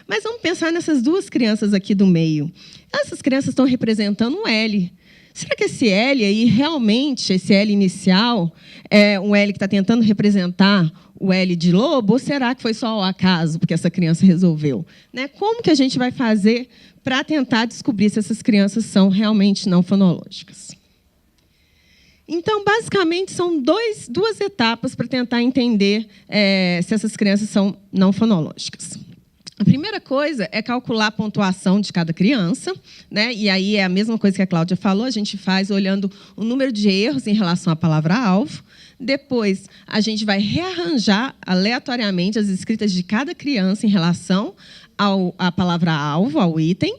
Mas vamos pensar nessas 2 crianças aqui do meio. Essas crianças estão representando um L. Será que esse L aí, realmente, esse L inicial, é um L que está tentando representar o L de lobo, ou será que foi só o acaso, porque essa criança resolveu? Né? Como que a gente vai fazer para tentar descobrir se essas crianças são realmente não fonológicas? Então, basicamente, são duas etapas para tentar entender se essas crianças são não fonológicas. A primeira coisa é calcular a pontuação de cada criança, né? E aí é a mesma coisa que a Cláudia falou, a gente faz olhando o número de erros em relação à palavra-alvo. Depois, a gente vai rearranjar aleatoriamente as escritas de cada criança em relação à palavra-alvo, ao item.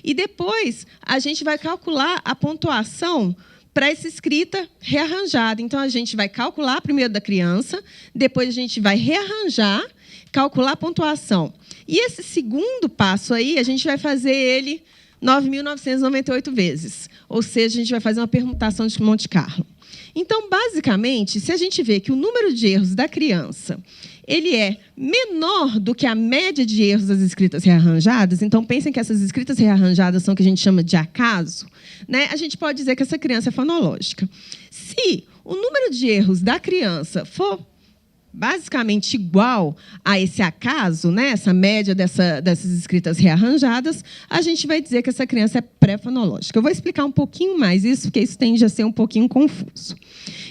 E depois, a gente vai calcular a pontuação para essa escrita rearranjada. Então, a gente vai calcular primeiro da criança, depois a gente vai rearranjar, calcular a pontuação. E esse segundo passo aí, a gente vai fazer ele 9.998 vezes. Ou seja, a gente vai fazer uma permutação de Monte Carlo. Então, basicamente, se a gente vê que o número de erros da criança ele é menor do que a média de erros das escritas rearranjadas, então pensem que essas escritas rearranjadas são o que a gente chama de acaso, né? A gente pode dizer que essa criança é fonológica. Se o número de erros da criança for basicamente igual a esse acaso, né, essa média dessas escritas rearranjadas, a gente vai dizer que essa criança é pré-fonológica. Eu vou explicar um pouquinho mais isso, porque isso tende a ser um pouquinho confuso.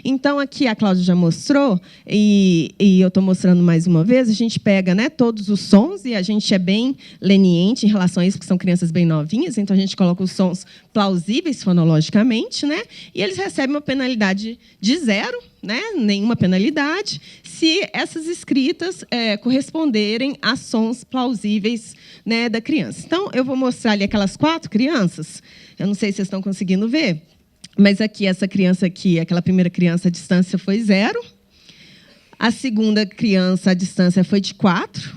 Então, aqui a Cláudia já mostrou, e eu estou mostrando mais uma vez, a gente pega, né, todos os sons, e a gente é bem leniente em relação a isso, porque são crianças bem novinhas, então a gente coloca os sons plausíveis fonologicamente, né, e eles recebem uma penalidade de 0, né, nenhuma penalidade, se essas escritas corresponderem a sons plausíveis, né, da criança. Então, eu vou mostrar ali aquelas 4 crianças, eu não sei se vocês estão conseguindo ver, mas aqui, essa criança aqui, aquela primeira criança, a distância foi 0, a segunda criança, a distância foi de 4,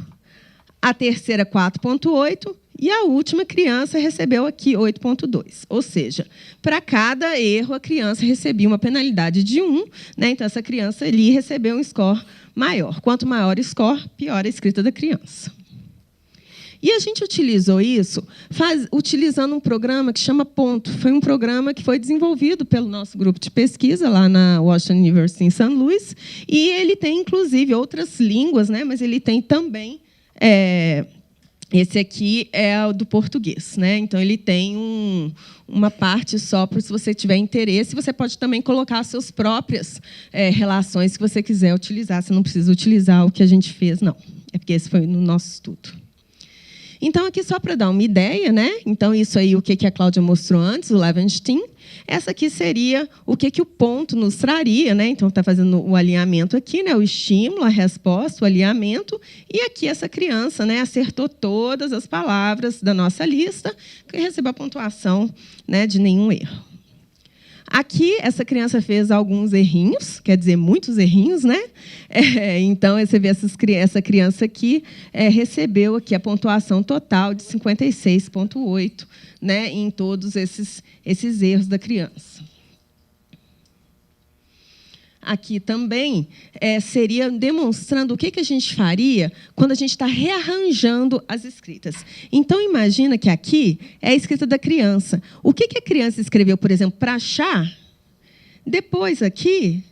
a terceira, 4,8, e a última criança recebeu aqui 8,2. Ou seja, para cada erro, a criança recebia uma penalidade de 1. Né? Então, essa criança ali recebeu um score maior. Quanto maior o score, pior a escrita da criança. E a gente utilizou isso utilizando um programa que chama Ponto. Foi um programa que foi desenvolvido pelo nosso grupo de pesquisa lá na Washington University em St. Louis. E ele tem, inclusive, outras línguas, né? Mas ele tem também... esse aqui é o do português, né? Então, ele tem uma parte só para se você tiver interesse. Você pode também colocar as suas próprias relações que você quiser utilizar. Você não precisa utilizar o que a gente fez, não. É porque esse foi no nosso estudo. Então, aqui só para dar uma ideia, né? Então, isso aí, o que a Cláudia mostrou antes, o Levenstein. Essa aqui seria o que o ponto nos traria, né? Então, está fazendo o alinhamento aqui, né? O estímulo, a resposta, o alinhamento. E aqui essa criança, né, acertou todas as palavras da nossa lista e recebeu a pontuação, né, de nenhum erro. Aqui, essa criança fez alguns errinhos, quer dizer, muitos errinhos, né? Então, você vê essa criança aqui recebeu aqui a pontuação total de 56,8, né, em todos esses erros da criança. Aqui também seria demonstrando o que a gente faria quando a gente está rearranjando as escritas. Então, imagina que aqui é a escrita da criança. O que a criança escreveu, por exemplo, para chá? Depois, aqui,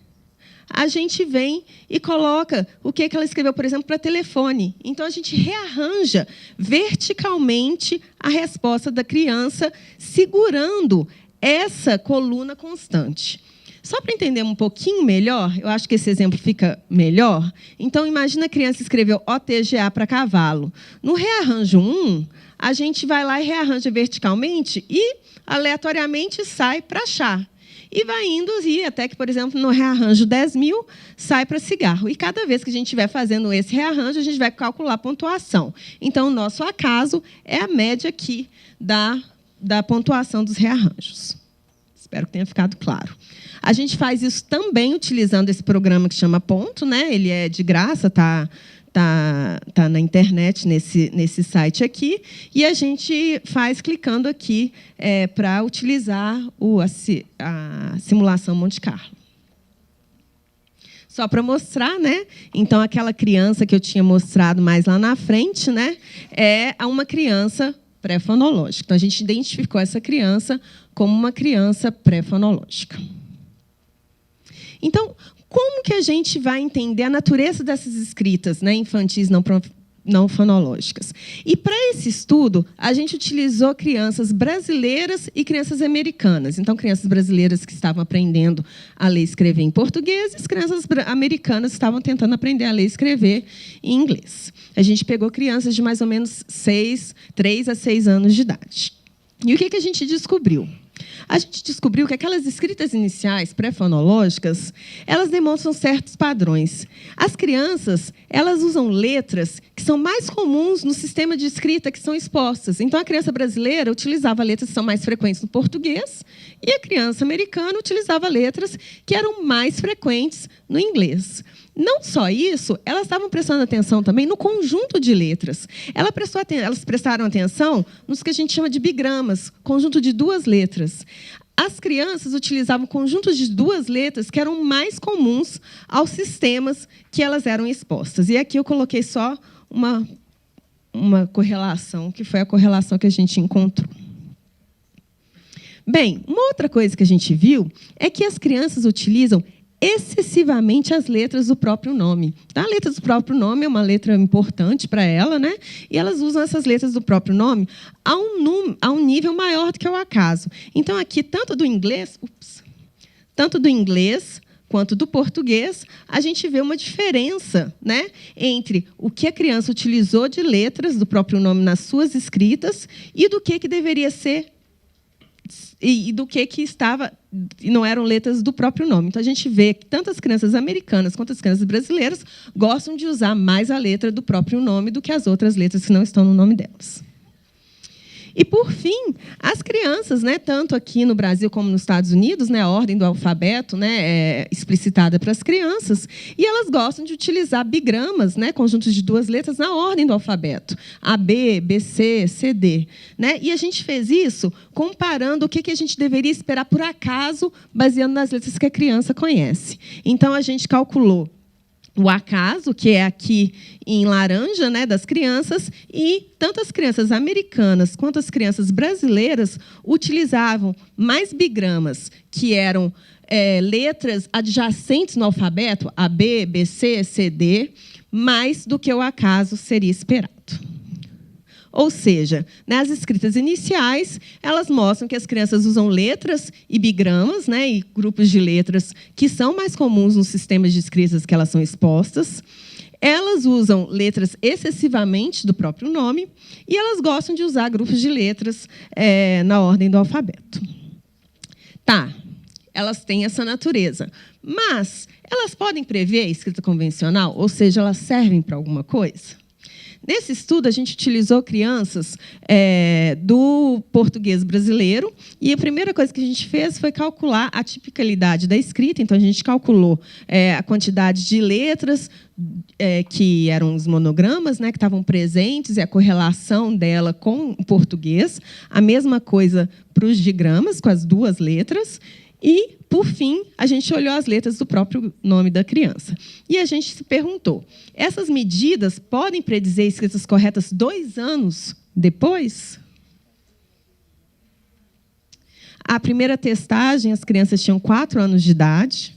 a gente vem e coloca o que ela escreveu, por exemplo, para telefone. Então, a gente rearranja verticalmente a resposta da criança, segurando essa coluna constante. Só para entender um pouquinho melhor, eu acho que esse exemplo fica melhor. Então, imagina a criança escreveu OTGA para cavalo. No rearranjo 1, a gente vai lá e rearranja verticalmente e, aleatoriamente, sai para chá. E vai indo até que, por exemplo, no rearranjo 10.000, sai para cigarro. E cada vez que a gente estiver fazendo esse rearranjo, a gente vai calcular a pontuação. Então, o nosso acaso é a média aqui da pontuação dos rearranjos. Espero que tenha ficado claro. A gente faz isso também utilizando esse programa que chama Ponto, né? Ele é de graça, tá na internet, nesse site aqui, e a gente faz clicando aqui para utilizar a simulação Monte Carlo. Só para mostrar, né? Então, aquela criança que eu tinha mostrado mais lá na frente, né? É uma criança pré-fonológica. Então, a gente identificou essa criança como uma criança pré-fonológica. Então, como que a gente vai entender a natureza dessas escritas, né, infantis não fonológicas? E, para esse estudo, a gente utilizou crianças brasileiras e crianças americanas. Então, crianças brasileiras que estavam aprendendo a ler e escrever em português e as crianças americanas que estavam tentando aprender a ler e escrever em inglês. A gente pegou crianças de mais ou menos 3 a 6 anos de idade. E o que a gente descobriu? A gente descobriu que aquelas escritas iniciais pré-fonológicas, elas demonstram certos padrões. As crianças, elas usam letras que são mais comuns no sistema de escrita que são expostas. Então, a criança brasileira utilizava letras que são mais frequentes no português e a criança americana utilizava letras que eram mais frequentes no inglês. Não só isso, elas estavam prestando atenção também no conjunto de letras. Elas prestaram atenção nos que a gente chama de bigramas, conjunto de 2 letras. As crianças utilizavam conjuntos de 2 letras que eram mais comuns aos sistemas que elas eram expostas. E aqui eu coloquei só uma correlação, que foi a correlação que a gente encontrou. Bem, uma outra coisa que a gente viu é que as crianças utilizam excessivamente as letras do próprio nome. A letra do próprio nome é uma letra importante para ela, né? E elas usam essas letras do próprio nome a um nível maior do que o acaso. Então, aqui, tanto do inglês quanto do português, a gente vê uma diferença, né, entre o que a criança utilizou de letras do próprio nome nas suas escritas e do que deveria ser e do que estava e não eram letras do próprio nome. Então, a gente vê que tanto as crianças americanas quanto as crianças brasileiras gostam de usar mais a letra do próprio nome do que as outras letras que não estão no nome delas. E, por fim, as crianças, né, tanto aqui no Brasil como nos Estados Unidos, né, a ordem do alfabeto, né, é explicitada para as crianças, e elas gostam de utilizar bigramas, né, conjuntos de 2 letras, na ordem do alfabeto. AB, BC, CD. Né? E a gente fez isso comparando o que a gente deveria esperar por acaso, baseando nas letras que a criança conhece. Então, a gente calculou o acaso, que é aqui em laranja, né, das crianças, e tanto as crianças americanas quanto as crianças brasileiras utilizavam mais bigramas, que eram letras adjacentes no alfabeto, AB, BC, CD, mais do que o acaso seria esperado. Ou seja, nas escritas iniciais, elas mostram que as crianças usam letras e bigramas, né, e grupos de letras que são mais comuns nos sistemas de escritas que elas são expostas. Elas usam letras excessivamente do próprio nome e elas gostam de usar grupos de letras na ordem do alfabeto. Tá, elas têm essa natureza, mas elas podem prever a escrita convencional, ou seja, elas servem para alguma coisa? Nesse estudo, a gente utilizou crianças do português brasileiro e a primeira coisa que a gente fez foi calcular a tipicalidade da escrita. Então, a gente calculou a quantidade de letras que eram os monogramas, né, que estavam presentes, e a correlação dela com o português. A mesma coisa para os digramas, com as 2 letras. E, por fim, a gente olhou as letras do próprio nome da criança. E a gente se perguntou, essas medidas podem predizer escritas corretas 2 anos depois? A primeira testagem, as crianças tinham 4 anos de idade.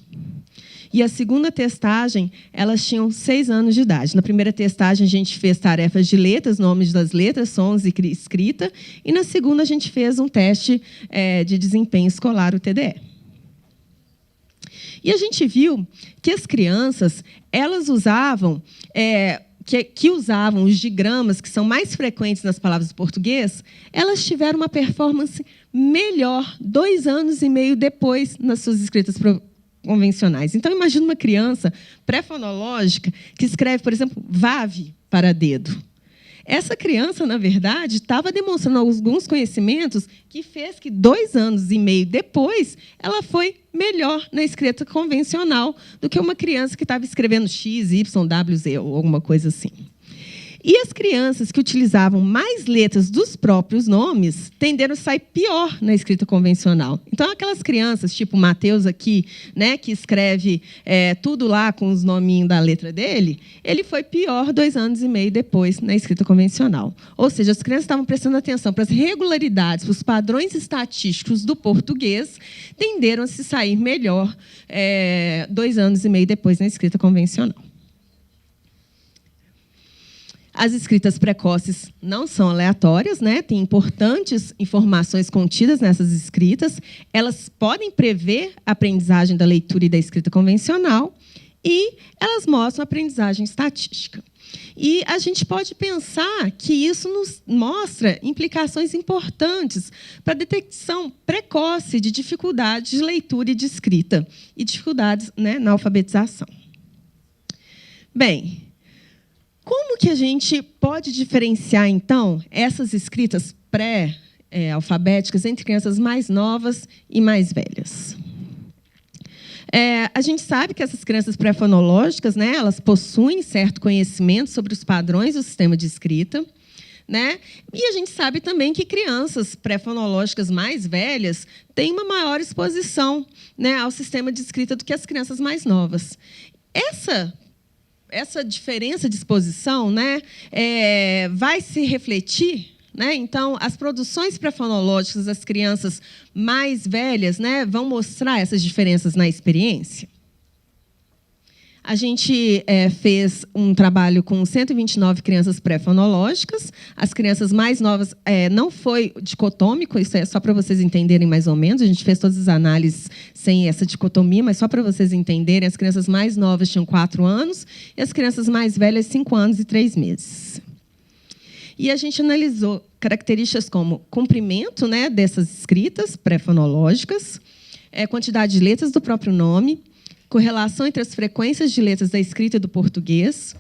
E a segunda testagem, elas tinham 6 anos de idade. Na primeira testagem, a gente fez tarefas de letras, nomes das letras, sons e escrita. E, na segunda, a gente fez um teste de desempenho escolar, o TDE. E a gente viu que as crianças, elas usavam... que usavam os digramas, que são mais frequentes nas palavras do português, elas tiveram uma performance melhor 2 anos e meio depois nas suas escritas convencionais. Então, imagina uma criança pré-fonológica que escreve, por exemplo, vave para dedo. Essa criança, na verdade, estava demonstrando alguns conhecimentos que fez que 2 anos e meio depois ela foi melhor na escrita convencional do que uma criança que estava escrevendo X, Y, W, Z ou alguma coisa assim. E as crianças que utilizavam mais letras dos próprios nomes tenderam a sair pior na escrita convencional. Então, aquelas crianças, tipo o Mateus aqui, né, que escreve tudo lá com os nominhos da letra dele, ele foi pior 2 anos e meio depois na escrita convencional. Ou seja, as crianças estavam prestando atenção para as regularidades, para os padrões estatísticos do português, tenderam a se sair melhor 2 anos e meio depois na escrita convencional. As escritas precoces não são aleatórias, né? Tem importantes informações contidas nessas escritas. Elas podem prever a aprendizagem da leitura e da escrita convencional e elas mostram a aprendizagem estatística. E a gente pode pensar que isso nos mostra implicações importantes para a detecção precoce de dificuldades de leitura e de escrita e dificuldades, né, na alfabetização. Bem, como que a gente pode diferenciar, então, essas escritas pré-alfabéticas entre crianças mais novas e mais velhas? A gente sabe que essas crianças pré-fonológicas, né, elas possuem certo conhecimento sobre os padrões do sistema de escrita, né? E a gente sabe também que crianças pré-fonológicas mais velhas têm uma maior exposição, né, ao sistema de escrita do que as crianças mais novas. Essa diferença de exposição, né, vai se refletir, né? Então, as produções pré-fonológicas das crianças mais velhas, né, vão mostrar essas diferenças na experiência. A gente fez um trabalho com 129 crianças pré-fonológicas. As crianças mais novas não foi dicotômico, isso é só para vocês entenderem mais ou menos. A gente fez todas as análises sem essa dicotomia, mas só para vocês entenderem, as crianças mais novas tinham 4 anos e as crianças mais velhas 5 anos e 3 meses. E a gente analisou características como comprimento, né, dessas escritas pré-fonológicas, quantidade de letras do próprio nome, correlação entre as frequências de letras da escrita e do português,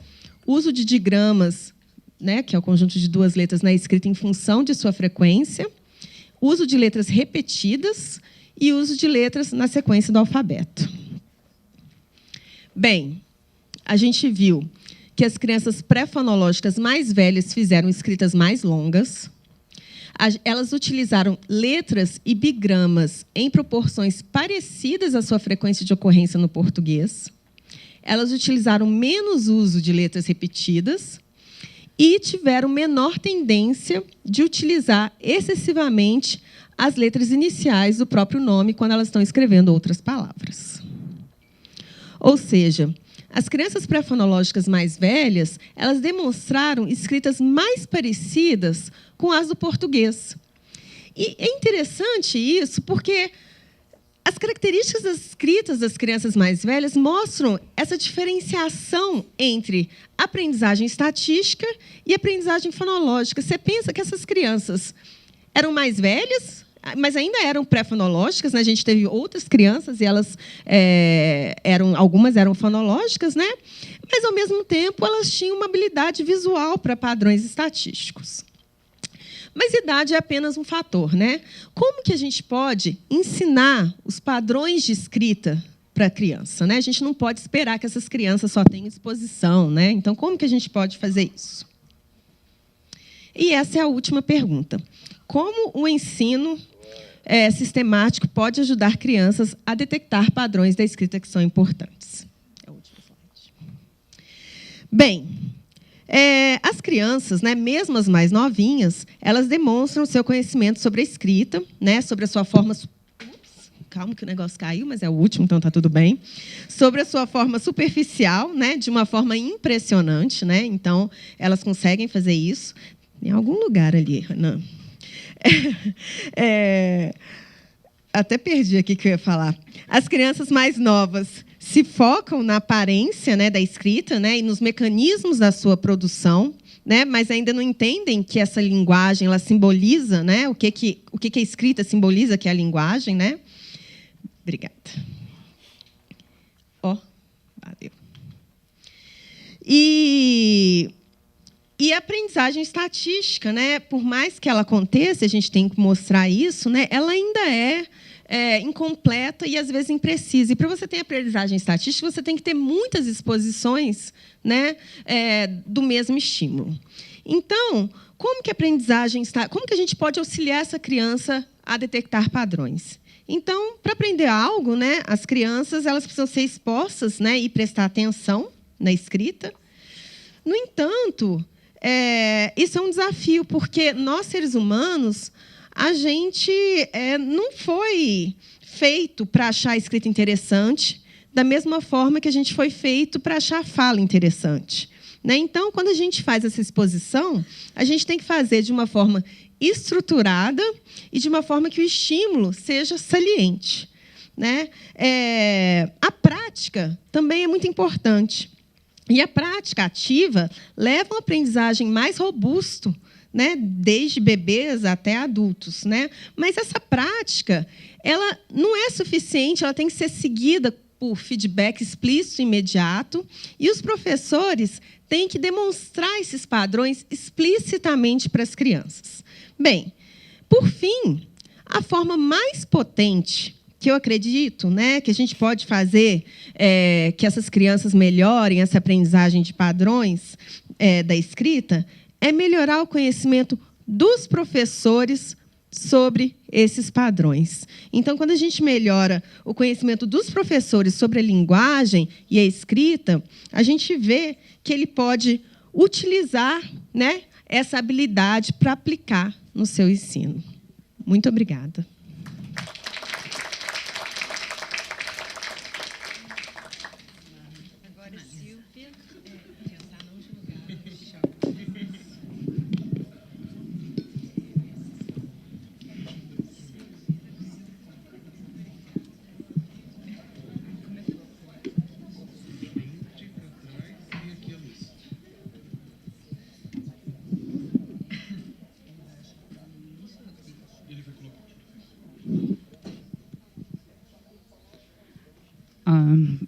uso de digramas, né, que é o conjunto de 2 letras na escrita em função de sua frequência, uso de letras repetidas e uso de letras na sequência do alfabeto. Bem, a gente viu que as crianças pré-fonológicas mais velhas fizeram escritas mais longas. Elas utilizaram letras e bigramas em proporções parecidas à sua frequência de ocorrência no português. Elas utilizaram menos uso de letras repetidas e tiveram menor tendência de utilizar excessivamente as letras iniciais do próprio nome quando elas estão escrevendo outras palavras. Ou seja, as crianças pré-fonológicas mais velhas, elas demonstraram escritas mais parecidas com as do português. E é interessante isso, porque as características das escritas das crianças mais velhas mostram essa diferenciação entre aprendizagem estatística e aprendizagem fonológica. Você pensa que essas crianças eram mais velhas, mas ainda eram pré-fonológicas, né? A gente teve outras crianças e elas algumas eram fonológicas, né? Mas, ao mesmo tempo, elas tinham uma habilidade visual para padrões estatísticos. Mas idade é apenas um fator, né? Como que a gente pode ensinar os padrões de escrita para a criança, né? A gente não pode esperar que essas crianças só tenham exposição, né? Então, como que a gente pode fazer isso? E essa é a última pergunta. Como o ensino sistemático pode ajudar crianças a detectar padrões da escrita que são importantes? É o último slide. Bem, as crianças, né, mesmo as mais novinhas, elas demonstram seu conhecimento sobre a escrita, né, sobre a sua forma... Calma que o negócio caiu, mas é o último, então está tudo bem. Sobre a sua forma superficial, né, de uma forma impressionante, né, então elas conseguem fazer isso. Em algum lugar ali, Renan. até perdi aqui o que eu ia falar. As crianças mais novas se focam na aparência, né, da escrita, né, e nos mecanismos da sua produção, né, mas ainda não entendem que essa linguagem ela simboliza, né, o que a escrita simboliza, que é a linguagem, né? Obrigada. Valeu. E a aprendizagem estatística, né, por mais que ela aconteça, a gente tem que mostrar isso, né, ela ainda é incompleta e, às vezes, imprecisa. E, para você ter aprendizagem estatística, você tem que ter muitas exposições, né, do mesmo estímulo. Então, como que a gente pode auxiliar essa criança a detectar padrões? Então, para aprender algo, né, as crianças elas precisam ser expostas, né, e prestar atenção na escrita. No entanto, isso é um desafio, porque nós, seres humanos, a gente não foi feito para achar a escrita interessante, da mesma forma que a gente foi feito para achar a fala interessante, né? Então, quando a gente faz essa exposição, a gente tem que fazer de uma forma estruturada e de uma forma que o estímulo seja saliente, né? A prática também é muito importante. E a prática ativa leva a uma aprendizagem mais robusto, né, desde bebês até adultos, né? Mas essa prática, ela não é suficiente, ela tem que ser seguida por feedback explícito e imediato, e os professores têm que demonstrar esses padrões explicitamente para as crianças. Bem, por fim, a forma mais potente que eu acredito, né, que a gente pode fazer que essas crianças melhorem essa aprendizagem de padrões da escrita é melhorar o conhecimento dos professores sobre esses padrões. Então, quando a gente melhora o conhecimento dos professores sobre a linguagem e a escrita, a gente vê que ele pode utilizar, né, essa habilidade para aplicar no seu ensino. Muito obrigada.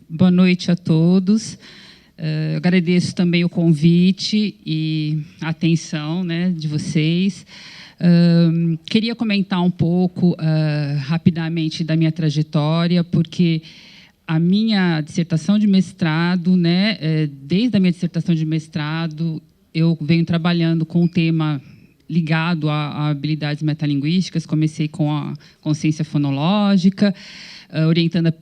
Boa noite a todos. Agradeço também o convite e a atenção, né, de vocês. Queria comentar um pouco, rapidamente, da minha trajetória, porque a minha dissertação de mestrado, né, desde a minha dissertação de mestrado, eu venho trabalhando com um tema ligado a habilidades metalinguísticas. Comecei com a consciência fonológica, orientada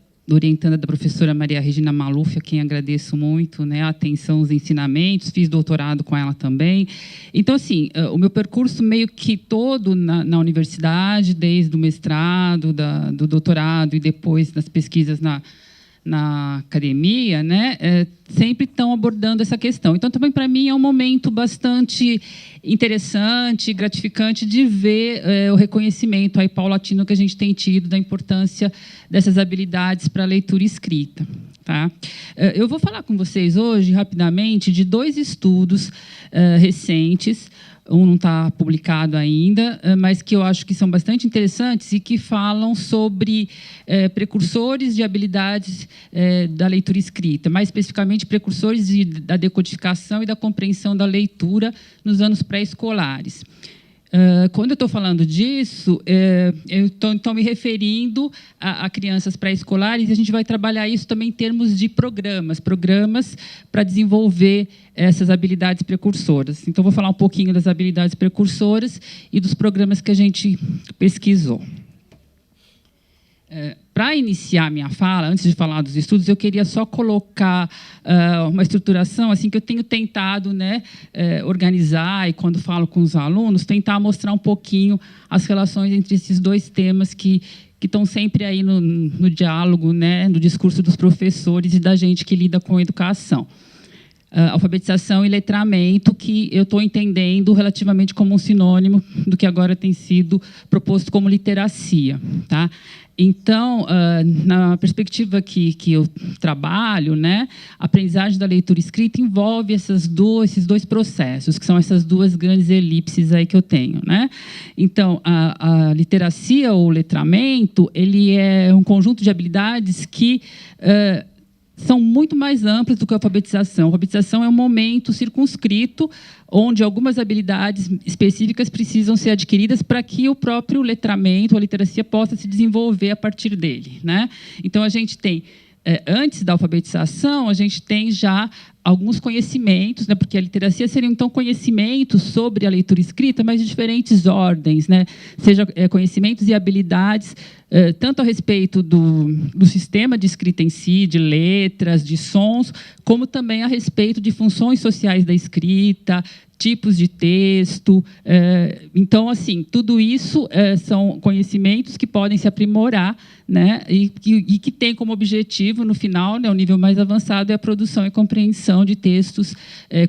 da professora Maria Regina Maluf, a quem agradeço muito, né, a atenção aos ensinamentos, fiz doutorado com ela também. Então, assim, o meu percurso meio que todo na universidade, desde o mestrado, do doutorado e depois das pesquisas na academia, né, sempre estão abordando essa questão. Então, também, para mim, é um momento bastante interessante, gratificante de ver o reconhecimento aí paulatino que a gente tem tido da importância dessas habilidades para a leitura e escrita. Tá? Eu vou falar com vocês hoje, rapidamente, de 2 estudos recentes. Um não está publicado ainda, mas que eu acho que são bastante interessantes e que falam sobre precursores de habilidades da leitura escrita, mais especificamente precursores da decodificação e da compreensão da leitura nos anos pré-escolares. Quando eu estou falando disso, eu estou me referindo a crianças pré-escolares, e a gente vai trabalhar isso também em termos de programas para desenvolver essas habilidades precursoras. Então, vou falar um pouquinho das habilidades precursoras e dos programas que a gente pesquisou. Para iniciar minha fala, antes de falar dos estudos, eu queria só colocar uma estruturação assim que eu tenho tentado, né, organizar, e quando falo com os alunos, tentar mostrar um pouquinho as relações entre esses 2 temas que estão sempre aí no diálogo, né, no discurso dos professores e da gente que lida com a educação. alfabetização e letramento, que eu estou entendendo relativamente como um sinônimo do que agora tem sido proposto como literacia, tá? Então, na perspectiva que eu trabalho, né, a aprendizagem da leitura escrita envolve esses dois processos, que são essas duas grandes elipses aí que eu tenho, né? Então, a literacia ou letramento, ele é um conjunto de habilidades que são muito mais amplas do que a alfabetização. A alfabetização é um momento circunscrito onde algumas habilidades específicas precisam ser adquiridas para que o próprio letramento, a literacia, possa se desenvolver a partir dele, né? Então, a gente tem, antes da alfabetização, a gente tem já alguns conhecimentos, né, porque a literacia seriam, então, conhecimentos sobre a leitura escrita, mas de diferentes ordens, né? Seja conhecimentos e habilidades, tanto a respeito do sistema de escrita em si, de letras, de sons, como também a respeito de funções sociais da escrita, tipos de texto. Então, assim, tudo isso são conhecimentos que podem se aprimorar, né, e que têm como objetivo, no final, né, o nível mais avançado é a produção e compreensão de textos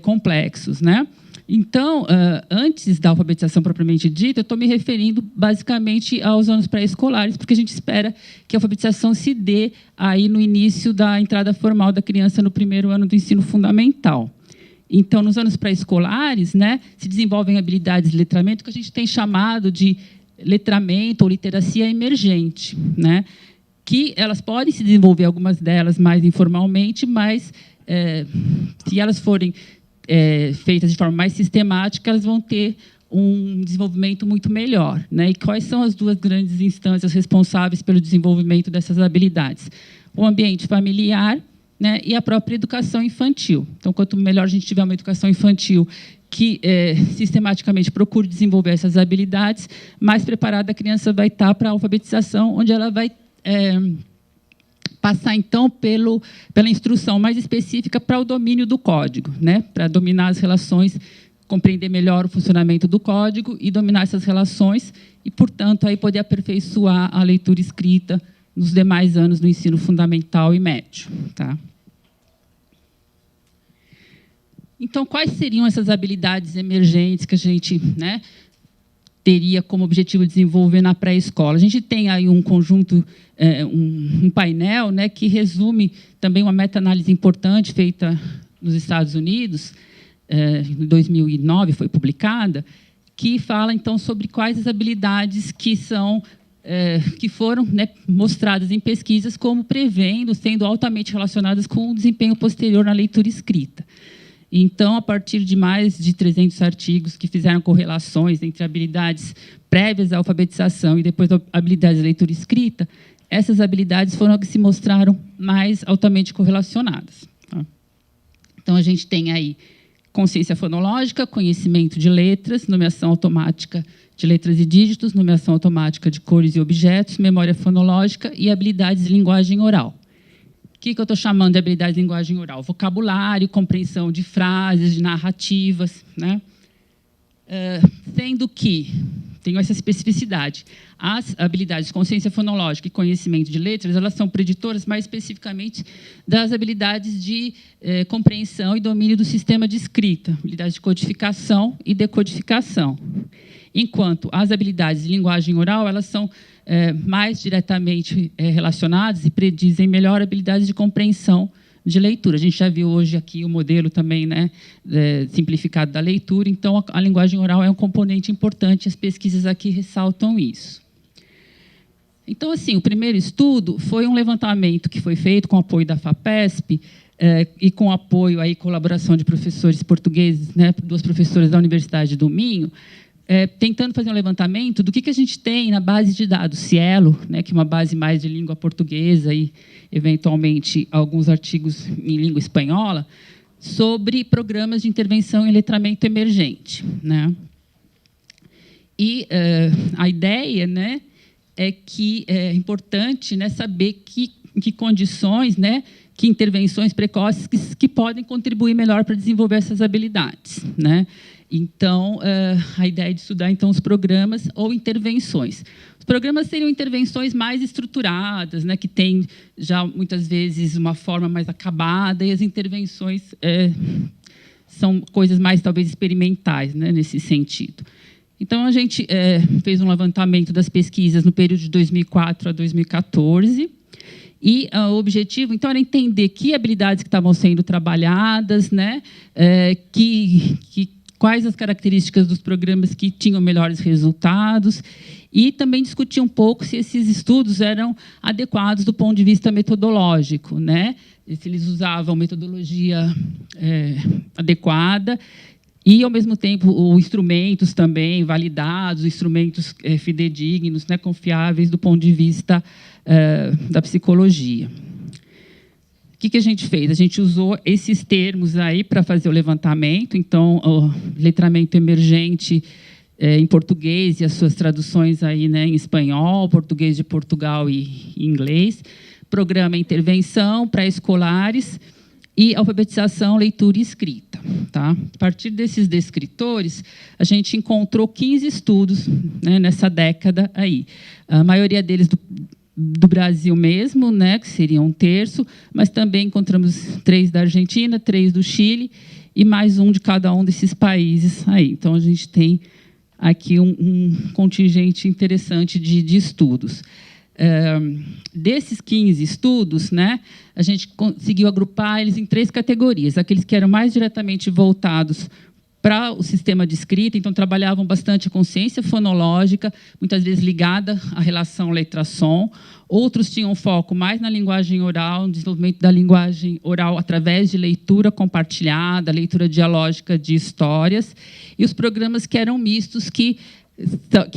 complexos, né? Então, antes da alfabetização propriamente dita, eu estou me referindo basicamente aos anos pré-escolares, porque a gente espera que a alfabetização se dê aí no início da entrada formal da criança no primeiro ano do ensino fundamental. Então, nos anos pré-escolares, né, se desenvolvem habilidades de letramento que a gente tem chamado de letramento ou literacia emergente, né, que elas podem se desenvolver, algumas delas mais informalmente, mas se elas forem feitas de forma mais sistemática, elas vão ter um desenvolvimento muito melhor, né? E quais são as duas grandes instâncias responsáveis pelo desenvolvimento dessas habilidades? O ambiente familiar, né, e a própria educação infantil. Então, quanto melhor a gente tiver uma educação infantil que sistematicamente procure desenvolver essas habilidades, mais preparada a criança vai estar para a alfabetização, onde ela vai passar, então, pela instrução mais específica para o domínio do código, né? Para dominar as relações, compreender melhor o funcionamento do código e dominar essas relações e, portanto, aí poder aperfeiçoar a leitura escrita nos demais anos do ensino fundamental e médio, tá? Então, quais seriam essas habilidades emergentes que a gente, né, teria como objetivo desenvolver na pré-escola? A gente tem aí um conjunto, um painel, né, que resume também uma meta-análise importante feita nos Estados Unidos, em 2009 foi publicada, que fala, então, sobre quais as habilidades que foram, né, mostradas em pesquisas como prevendo, sendo altamente relacionadas com o desempenho posterior na leitura escrita. Então, a partir de mais de 300 artigos que fizeram correlações entre habilidades prévias à alfabetização e depois habilidades de leitura escrita, essas habilidades foram as que se mostraram mais altamente correlacionadas, tá? Então, a gente tem aí consciência fonológica, conhecimento de letras, nomeação automática de letras e dígitos, nomeação automática de cores e objetos, memória fonológica e habilidades de linguagem oral. O que eu estou chamando de habilidades de linguagem oral? Vocabulário, compreensão de frases, de narrativas, né? Sendo que tenho essa especificidade. As habilidades de consciência fonológica e conhecimento de letras, elas são preditoras mais especificamente das habilidades de compreensão e domínio do sistema de escrita, habilidades de codificação e decodificação. Enquanto as habilidades de linguagem oral, elas são mais diretamente relacionadas e predizem melhor habilidades de compreensão de leitura. A gente já viu hoje aqui o modelo também, né, simplificado da leitura, então a linguagem oral é um componente importante, as pesquisas aqui ressaltam isso. Então, assim, o primeiro estudo foi um levantamento que foi feito com apoio da FAPESP e com apoio e colaboração de professores portugueses, né, duas professoras da Universidade do Minho, tentando fazer um levantamento do que a gente tem na base de dados Cielo, né, que é uma base mais de língua portuguesa e, eventualmente, alguns artigos em língua espanhola, sobre programas de intervenção em letramento emergente, né? E a ideia, né, é que é importante, né, saber em que condições, né, que intervenções precoces que podem contribuir melhor para desenvolver essas habilidades, né? Então, a ideia é de estudar, então, os programas ou intervenções. Os programas seriam intervenções mais estruturadas, né, que têm já, muitas vezes, uma forma mais acabada, e as intervenções são coisas mais, talvez, experimentais, né, nesse sentido. Então, a gente fez um levantamento das pesquisas no período de 2004 a 2014, e o objetivo, então, era entender que habilidades que estavam sendo trabalhadas, né, quais as características dos programas que tinham melhores resultados, e também discutir um pouco se esses estudos eram adequados do ponto de vista metodológico, né, se eles usavam metodologia adequada, e, ao mesmo tempo, instrumentos também validados, instrumentos fidedignos, né, confiáveis do ponto de vista da psicologia. O que a gente fez? A gente usou esses termos aí para fazer o levantamento. Então, o letramento emergente em português e as suas traduções aí, né, em espanhol, português de Portugal e inglês. Programa intervenção pré-escolares e alfabetização, leitura e escrita. Tá? A partir desses descritores, a gente encontrou 15 estudos, né, nessa década aí. A maioria deles do Brasil mesmo, né, que seria 1/3, mas também encontramos 3 da Argentina, 3 do Chile e mais um de cada um desses países aí. Então, a gente tem aqui um contingente interessante de estudos. Desses 15 estudos, né, a gente conseguiu agrupar eles em 3 categorias. Aqueles que eram mais diretamente voltados para o sistema de escrita, então trabalhavam bastante a consciência fonológica, muitas vezes ligada à relação letra-som. Outros tinham foco mais na linguagem oral, no desenvolvimento da linguagem oral através de leitura compartilhada, leitura dialógica de histórias. E os programas que eram mistos, que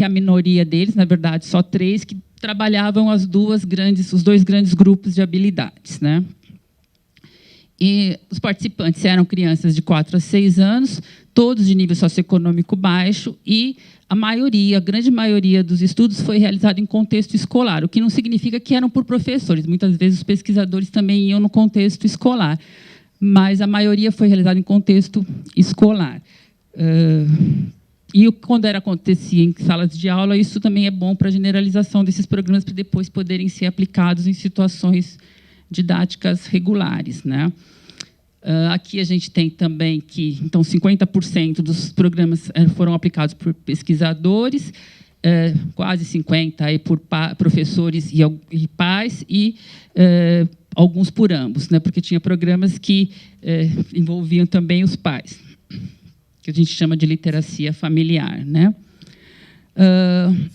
a minoria deles, na verdade, só 3, que trabalhavam os 2 grandes grupos de habilidades, né? E os participantes eram crianças de 4 a 6 anos, todos de nível socioeconômico baixo, e a grande maioria dos estudos foi realizado em contexto escolar, o que não significa que eram por professores. Muitas vezes os pesquisadores também iam no contexto escolar, mas a maioria foi realizada em contexto escolar. E quando acontecia em salas de aula, isso também é bom para a generalização desses programas, para depois poderem ser aplicados em situações didáticas regulares, né? Aqui a gente tem também que, então, 50% dos programas foram aplicados por pesquisadores, quase 50% aí por professores e pais, e alguns por ambos, né? Porque tinha programas que envolviam também os pais, que a gente chama de literacia familiar, né?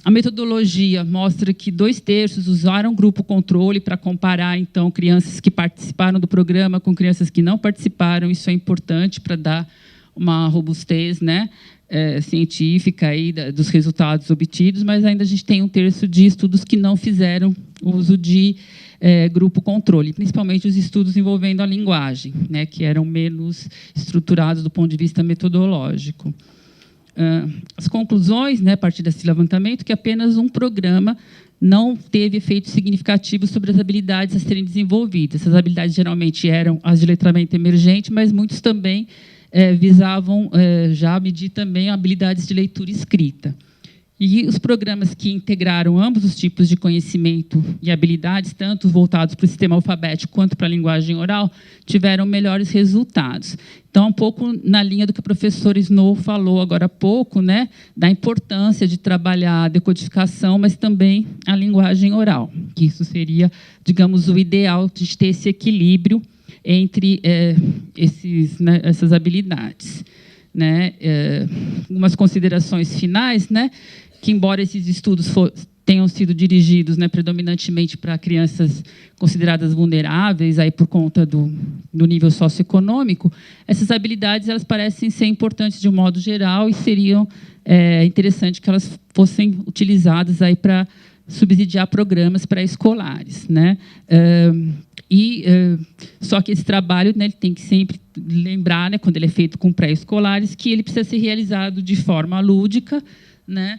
A metodologia mostra que 2/3 usaram grupo controle para comparar, então, crianças que participaram do programa com crianças que não participaram. Isso é importante para dar uma robustez, né, científica aí dos resultados obtidos, mas ainda a gente tem 1/3 de estudos que não fizeram uso de grupo controle, principalmente os estudos envolvendo a linguagem, né, que eram menos estruturados do ponto de vista metodológico. As conclusões, né, a partir desse levantamento, que apenas um programa não teve efeitos significativos sobre as habilidades a serem desenvolvidas. Essas habilidades geralmente eram as de letramento emergente, mas muitos também visavam já medir também habilidades de leitura e escrita. E os programas que integraram ambos os tipos de conhecimento e habilidades, tanto voltados para o sistema alfabético quanto para a linguagem oral, tiveram melhores resultados. Então, um pouco na linha do que o professor Snow falou agora há pouco, né, da importância de trabalhar a decodificação, mas também a linguagem oral, que isso seria, digamos, o ideal de ter esse equilíbrio entre essas habilidades, né? Algumas considerações finais, né, que, embora esses estudos tenham sido dirigidos, né, predominantemente para crianças consideradas vulneráveis aí por conta do nível socioeconômico, essas habilidades elas parecem ser importantes de um modo geral e seriam interessante que elas fossem utilizadas aí para subsidiar programas pré-escolares, né? Só que esse trabalho, né, ele tem que sempre lembrar, né, quando ele é feito com pré-escolares, que ele precisa ser realizado de forma lúdica, né,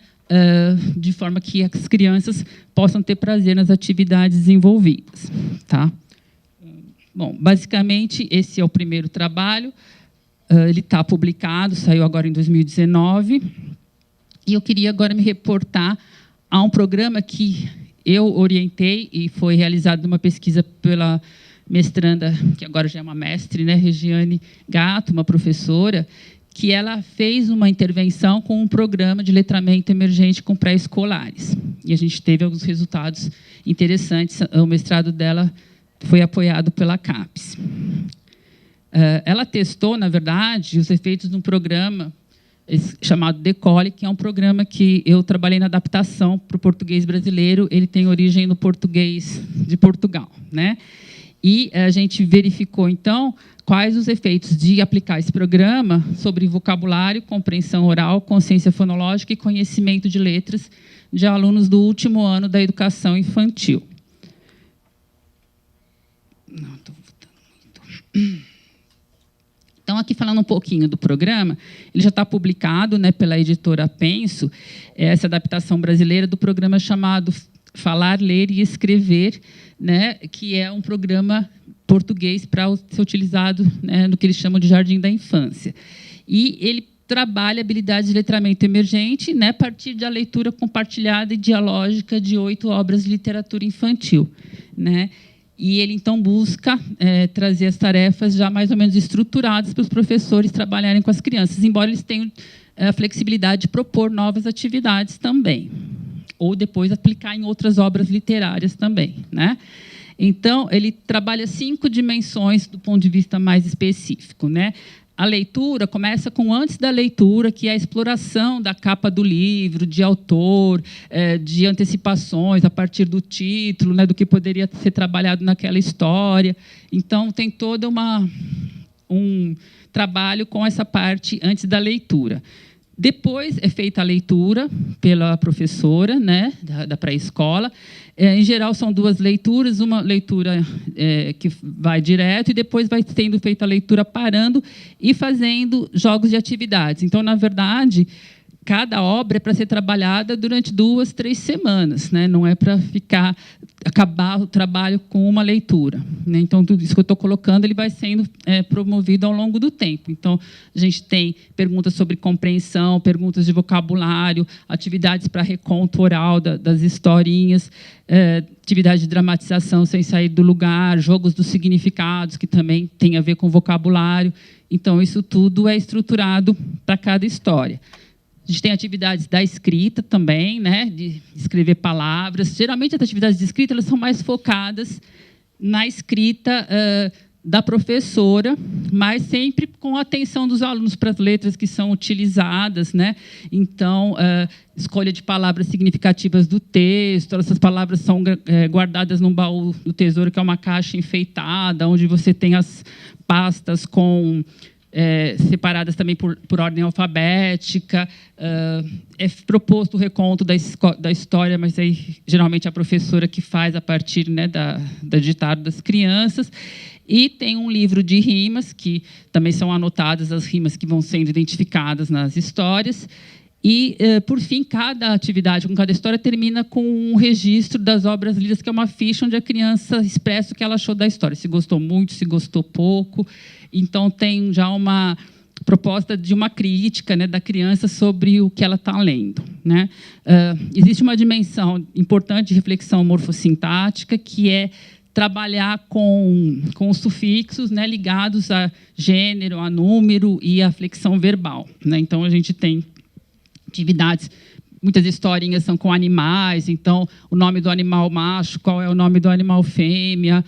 de forma que as crianças possam ter prazer nas atividades envolvidas. Tá? Bom, basicamente, esse é o primeiro trabalho. Ele está publicado, saiu agora em 2019. E eu queria agora me reportar a um programa que eu orientei e foi realizado uma pesquisa pela mestranda, que agora já é uma mestre, né, Regiane Gatto, uma professora, que ela fez uma intervenção com um programa de letramento emergente com pré-escolares. E a gente teve alguns resultados interessantes. O mestrado dela foi apoiado pela CAPES. Ela testou, na verdade, os efeitos de um programa chamado Decole, que é um programa que eu trabalhei na adaptação para o português brasileiro. Ele tem origem no português de Portugal, né? E a gente verificou, então, quais os efeitos de aplicar esse programa sobre vocabulário, compreensão oral, consciência fonológica e conhecimento de letras de alunos do último ano da educação infantil. Não, estou voltando muito. Então, aqui falando um pouquinho do programa, ele já está publicado, né, pela editora Penso, essa adaptação brasileira do programa chamado Falar, Ler e Escrever, né, que é um programa português para ser utilizado, né, no que eles chamam de Jardim da Infância. E ele trabalha habilidades de letramento emergente, né, a partir da leitura compartilhada e dialógica de 8 obras de literatura infantil, né? E ele, então, busca trazer as tarefas já mais ou menos estruturadas para os professores trabalharem com as crianças, embora eles tenham a flexibilidade de propor novas atividades também, ou depois aplicar em outras obras literárias também, né? Então, ele trabalha 5 dimensões do ponto de vista mais específico, né? A leitura começa com antes da leitura, que é a exploração da capa do livro, de autor, de antecipações a partir do título, né, do que poderia ser trabalhado naquela história. Então, tem todo um trabalho com essa parte antes da leitura. Depois é feita a leitura pela professora, né, da pré-escola. Em geral, são 2 leituras, uma leitura que vai direto e depois vai sendo feita a leitura parando e fazendo jogos de atividades. Então, na verdade, cada obra é para ser trabalhada durante 2, 3 semanas, né? Não é para acabar o trabalho com uma leitura, né? Então, tudo isso que eu estou colocando, ele vai sendo promovido ao longo do tempo. Então, a gente tem perguntas sobre compreensão, perguntas de vocabulário, atividades para reconto oral das historinhas, atividade de dramatização sem sair do lugar, jogos dos significados, que também tem a ver com vocabulário. Então, isso tudo é estruturado para cada história. A gente tem atividades da escrita também, né, de escrever palavras. Geralmente, as atividades de escrita elas são mais focadas na escrita da professora, mas sempre com a atenção dos alunos para as letras que são utilizadas, né? Então, escolha de palavras significativas do texto. Essas palavras são guardadas num baú do tesouro, que é uma caixa enfeitada, onde você tem as pastas com separadas também por ordem alfabética. É proposto o reconto da história, mas aí, geralmente, é a professora que faz a partir, né, da ditado das crianças. E tem um livro de rimas, que também são anotadas as rimas que vão sendo identificadas nas histórias. E, por fim, cada atividade, com cada história, termina com um registro das obras lidas, que é uma ficha onde a criança expressa o que ela achou da história, se gostou muito, se gostou pouco. Então, tem já uma proposta de uma crítica, né, da criança sobre o que ela está lendo, né? Existe uma dimensão importante de reflexão morfossintática, que é trabalhar com os sufixos, né, ligados a gênero, a número e a flexão verbal, né? Então, a gente tem atividades, muitas historinhas são com animais, então, o nome do animal macho, qual é o nome do animal fêmea,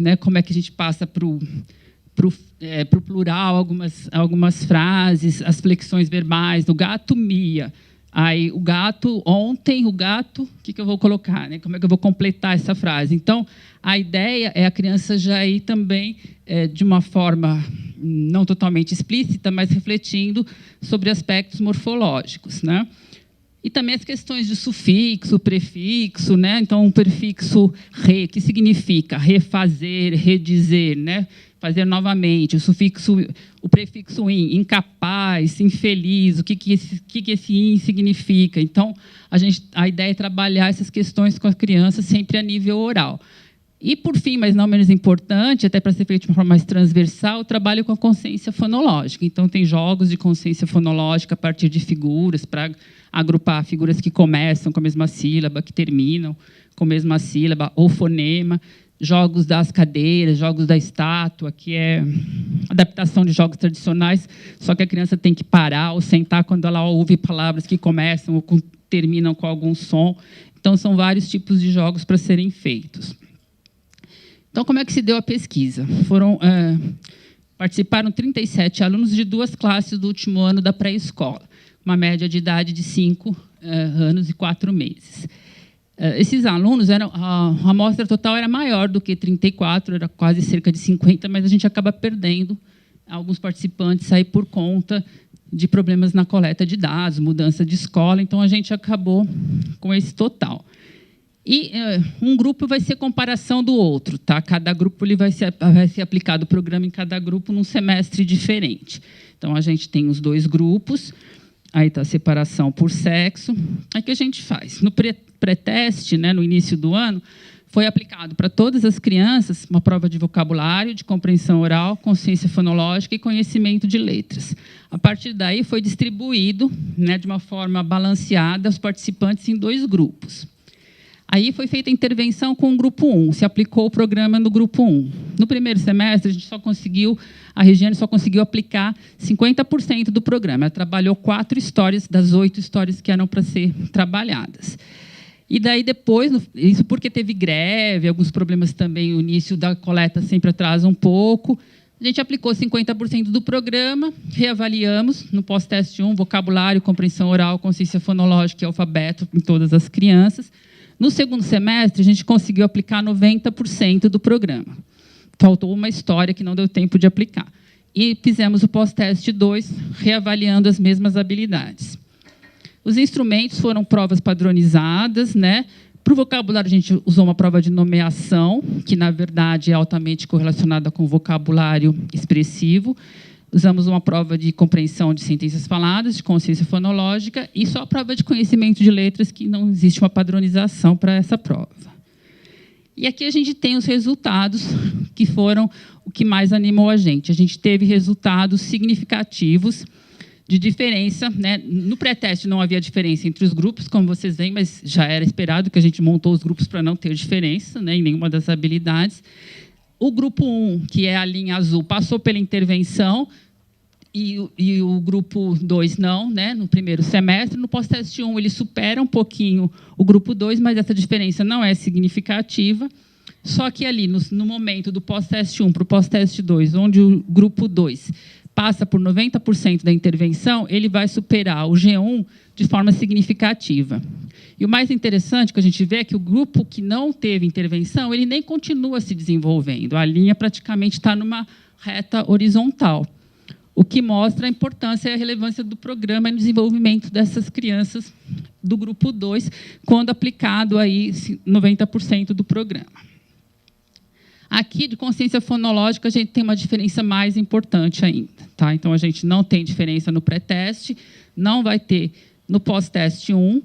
né, como é que a gente passa para o plural algumas frases, as flexões verbais, do gato mia. Aí, o gato, ontem, o gato, o que eu vou colocar? Né? Como é que eu vou completar essa frase? Então, a ideia é a criança já ir também, de uma forma não totalmente explícita, mas refletindo sobre aspectos morfológicos, né? E também as questões de sufixo, prefixo, né? Então, o prefixo re, que significa refazer, redizer, né? Fazer novamente. O prefixo in, incapaz, infeliz, o que esse in significa. Então, a ideia é trabalhar essas questões com as crianças sempre a nível oral. E, por fim, mas não menos importante, até para ser feito de uma forma mais transversal, o trabalho com a consciência fonológica. Então, tem jogos de consciência fonológica a partir de figuras, para agrupar figuras que começam com a mesma sílaba, que terminam com a mesma sílaba, ou fonema. jogos das cadeiras, jogos da estátua, que é adaptação de jogos tradicionais, só que a criança tem que parar ou sentar quando ela ouve palavras que começam ou terminam com algum som. Então, são vários tipos de jogos para serem feitos. Então, como é que se deu a pesquisa? Participaram 37 alunos de 2 classes do último ano da pré-escola, uma média de idade de 5 anos e 4 meses. Esses alunos, a amostra total era maior do que 34, era quase cerca de 50, mas a gente acaba perdendo alguns participantes aí por conta de problemas na coleta de dados, mudança de escola, então a gente acabou com esse total. E um grupo vai ser comparação do outro, tá? Cada grupo vai ser aplicado o programa em cada grupo num semestre diferente. Então a gente tem os 2 grupos, aí está a separação por sexo. Aí o que a gente faz? No pré-teste, né, no início do ano, foi aplicado para todas as crianças uma prova de vocabulário, de compreensão oral, consciência fonológica e conhecimento de letras. A partir daí, foi distribuído, né, de uma forma balanceada os participantes em 2 grupos. Aí foi feita a intervenção com o grupo 1, se aplicou o programa no grupo 1. No primeiro semestre, a Regiane só conseguiu aplicar 50% do programa. Ela trabalhou 4 histórias das 8 histórias que eram para ser trabalhadas. E daí depois, isso porque teve greve, alguns problemas também, o início da coleta sempre atrasa um pouco. A gente aplicou 50% do programa, reavaliamos no pós-teste 1, vocabulário, compreensão oral, consciência fonológica e alfabeto em todas as crianças. No segundo semestre, a gente conseguiu aplicar 90% do programa. Faltou uma história que não deu tempo de aplicar. E fizemos o pós-teste 2, reavaliando as mesmas habilidades. Os instrumentos foram provas padronizadas, né? Para o vocabulário, a gente usou uma prova de nomeação, que, na verdade, é altamente correlacionada com o vocabulário expressivo. Usamos uma prova de compreensão de sentenças faladas, de consciência fonológica, e só a prova de conhecimento de letras, que não existe uma padronização para essa prova. E aqui a gente tem os resultados, que foram o que mais animou a gente. A gente teve resultados significativos de diferença, né? No pré-teste não havia diferença entre os grupos, como vocês veem, mas já era esperado que a gente montou os grupos para não ter diferença, né, em nenhuma das habilidades. O grupo 1, que é a linha azul, passou pela intervenção, e o grupo 2 não, né, no primeiro semestre. No pós-teste 1, ele supera um pouquinho o grupo 2, mas essa diferença não é significativa. Só que ali, no momento do pós-teste 1 para o pós-teste 2, onde o grupo 2 passa por 90% da intervenção, ele vai superar o G1 de forma significativa. E o mais interessante que a gente vê é que o grupo que não teve intervenção, ele nem continua se desenvolvendo. A linha praticamente está numa reta horizontal, o que mostra a importância e a relevância do programa no desenvolvimento dessas crianças do grupo 2, quando aplicado aí 90% do programa. Aqui, de consciência fonológica, a gente tem uma diferença mais importante ainda. Tá? Então, a gente não tem diferença no pré-teste, não vai ter no pós-teste 1,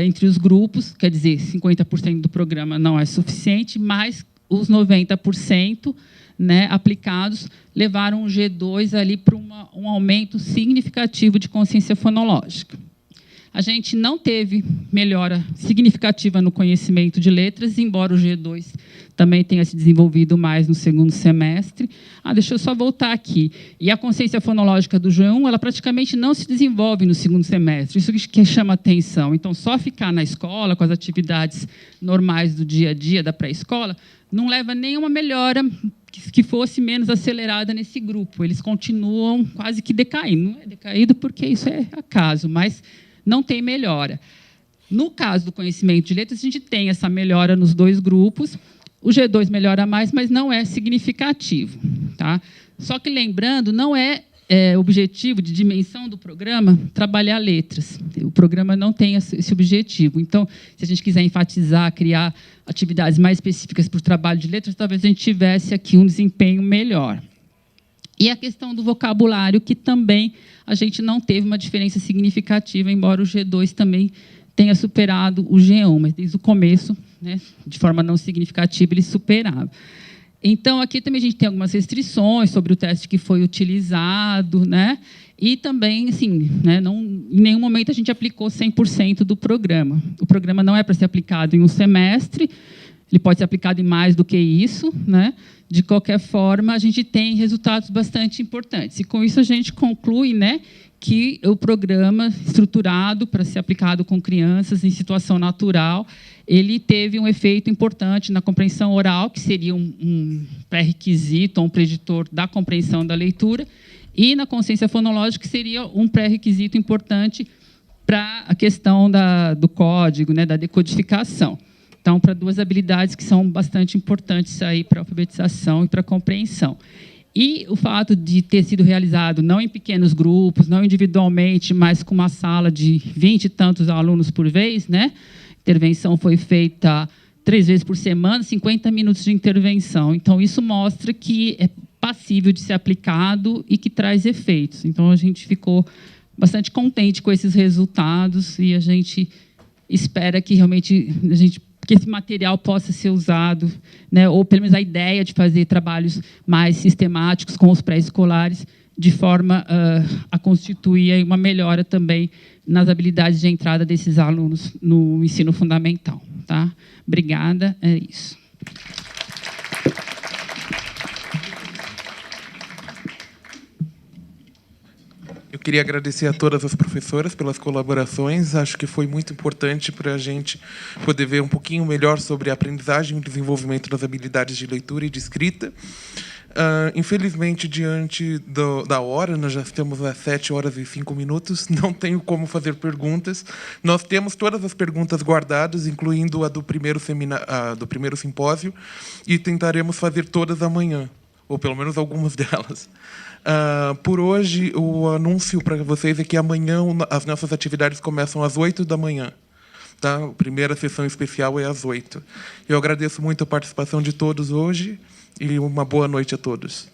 entre os grupos, quer dizer, 50% do programa não é suficiente, mas os 90%, né, aplicados levaram o G2 ali para um aumento significativo de consciência fonológica. A gente não teve melhora significativa no conhecimento de letras, embora o G2 também tenha se desenvolvido mais no segundo semestre. Deixa eu só voltar aqui. E a consciência fonológica do G1, ela praticamente não se desenvolve no segundo semestre. Isso que chama atenção. Então, só ficar na escola, com as atividades normais do dia a dia, da pré-escola, não leva nenhuma melhora que fosse menos acelerada nesse grupo. Eles continuam quase que decaindo. Não é decaído porque isso é acaso, mas não tem melhora. No caso do conhecimento de letras, a gente tem essa melhora nos 2 grupos. O G2 melhora mais, mas não é significativo. Tá? Só que, lembrando, não é objetivo de dimensão do programa trabalhar letras. O programa não tem esse objetivo. Então, se a gente quiser enfatizar, criar atividades mais específicas para o trabalho de letras, talvez a gente tivesse aqui um desempenho melhor. E a questão do vocabulário, que também a gente não teve uma diferença significativa, embora o G2 também tenha superado o G1, mas desde o começo, né, de forma não significativa, ele superava. Então, aqui também a gente tem algumas restrições sobre o teste que foi utilizado, né? E também, assim, né, em nenhum momento a gente aplicou 100% do programa. O programa não é para ser aplicado em um semestre, ele pode ser aplicado em mais do que isso, né? De qualquer forma, a gente tem resultados bastante importantes. E, com isso, a gente conclui, né, que o programa estruturado para ser aplicado com crianças em situação natural, ele teve um efeito importante na compreensão oral, que seria um pré-requisito, um preditor da compreensão da leitura, e na consciência fonológica, que seria um pré-requisito importante para a questão do código, né, da decodificação. Então, para duas habilidades que são bastante importantes aí para a alfabetização e para a compreensão. E o fato de ter sido realizado não em pequenos grupos, não individualmente, mas com uma sala de 20 e tantos alunos por vez, né? A intervenção foi feita 3 vezes por semana, 50 minutos de intervenção. Então, isso mostra que é passível de ser aplicado e que traz efeitos. Então, a gente ficou bastante contente com esses resultados e a gente espera que realmente que esse material possa ser usado, né, ou pelo menos a ideia de fazer trabalhos mais sistemáticos com os pré-escolares, de forma a constituir uma melhora também nas habilidades de entrada desses alunos no ensino fundamental. Tá? Obrigada, é isso. Eu queria agradecer a todas as professoras pelas colaborações. Acho que foi muito importante para a gente poder ver um pouquinho melhor sobre a aprendizagem e o desenvolvimento das habilidades de leitura e de escrita. Infelizmente, diante da hora, nós já estamos às 7h05, não tenho como fazer perguntas. Nós temos todas as perguntas guardadas, incluindo a do primeiro simpósio, e tentaremos fazer todas amanhã, ou pelo menos algumas delas. Por hoje, o anúncio para vocês é que amanhã as nossas atividades começam às 8h. Tá? A primeira sessão especial é às 8h. Eu agradeço muito a participação de todos hoje e uma boa noite a todos.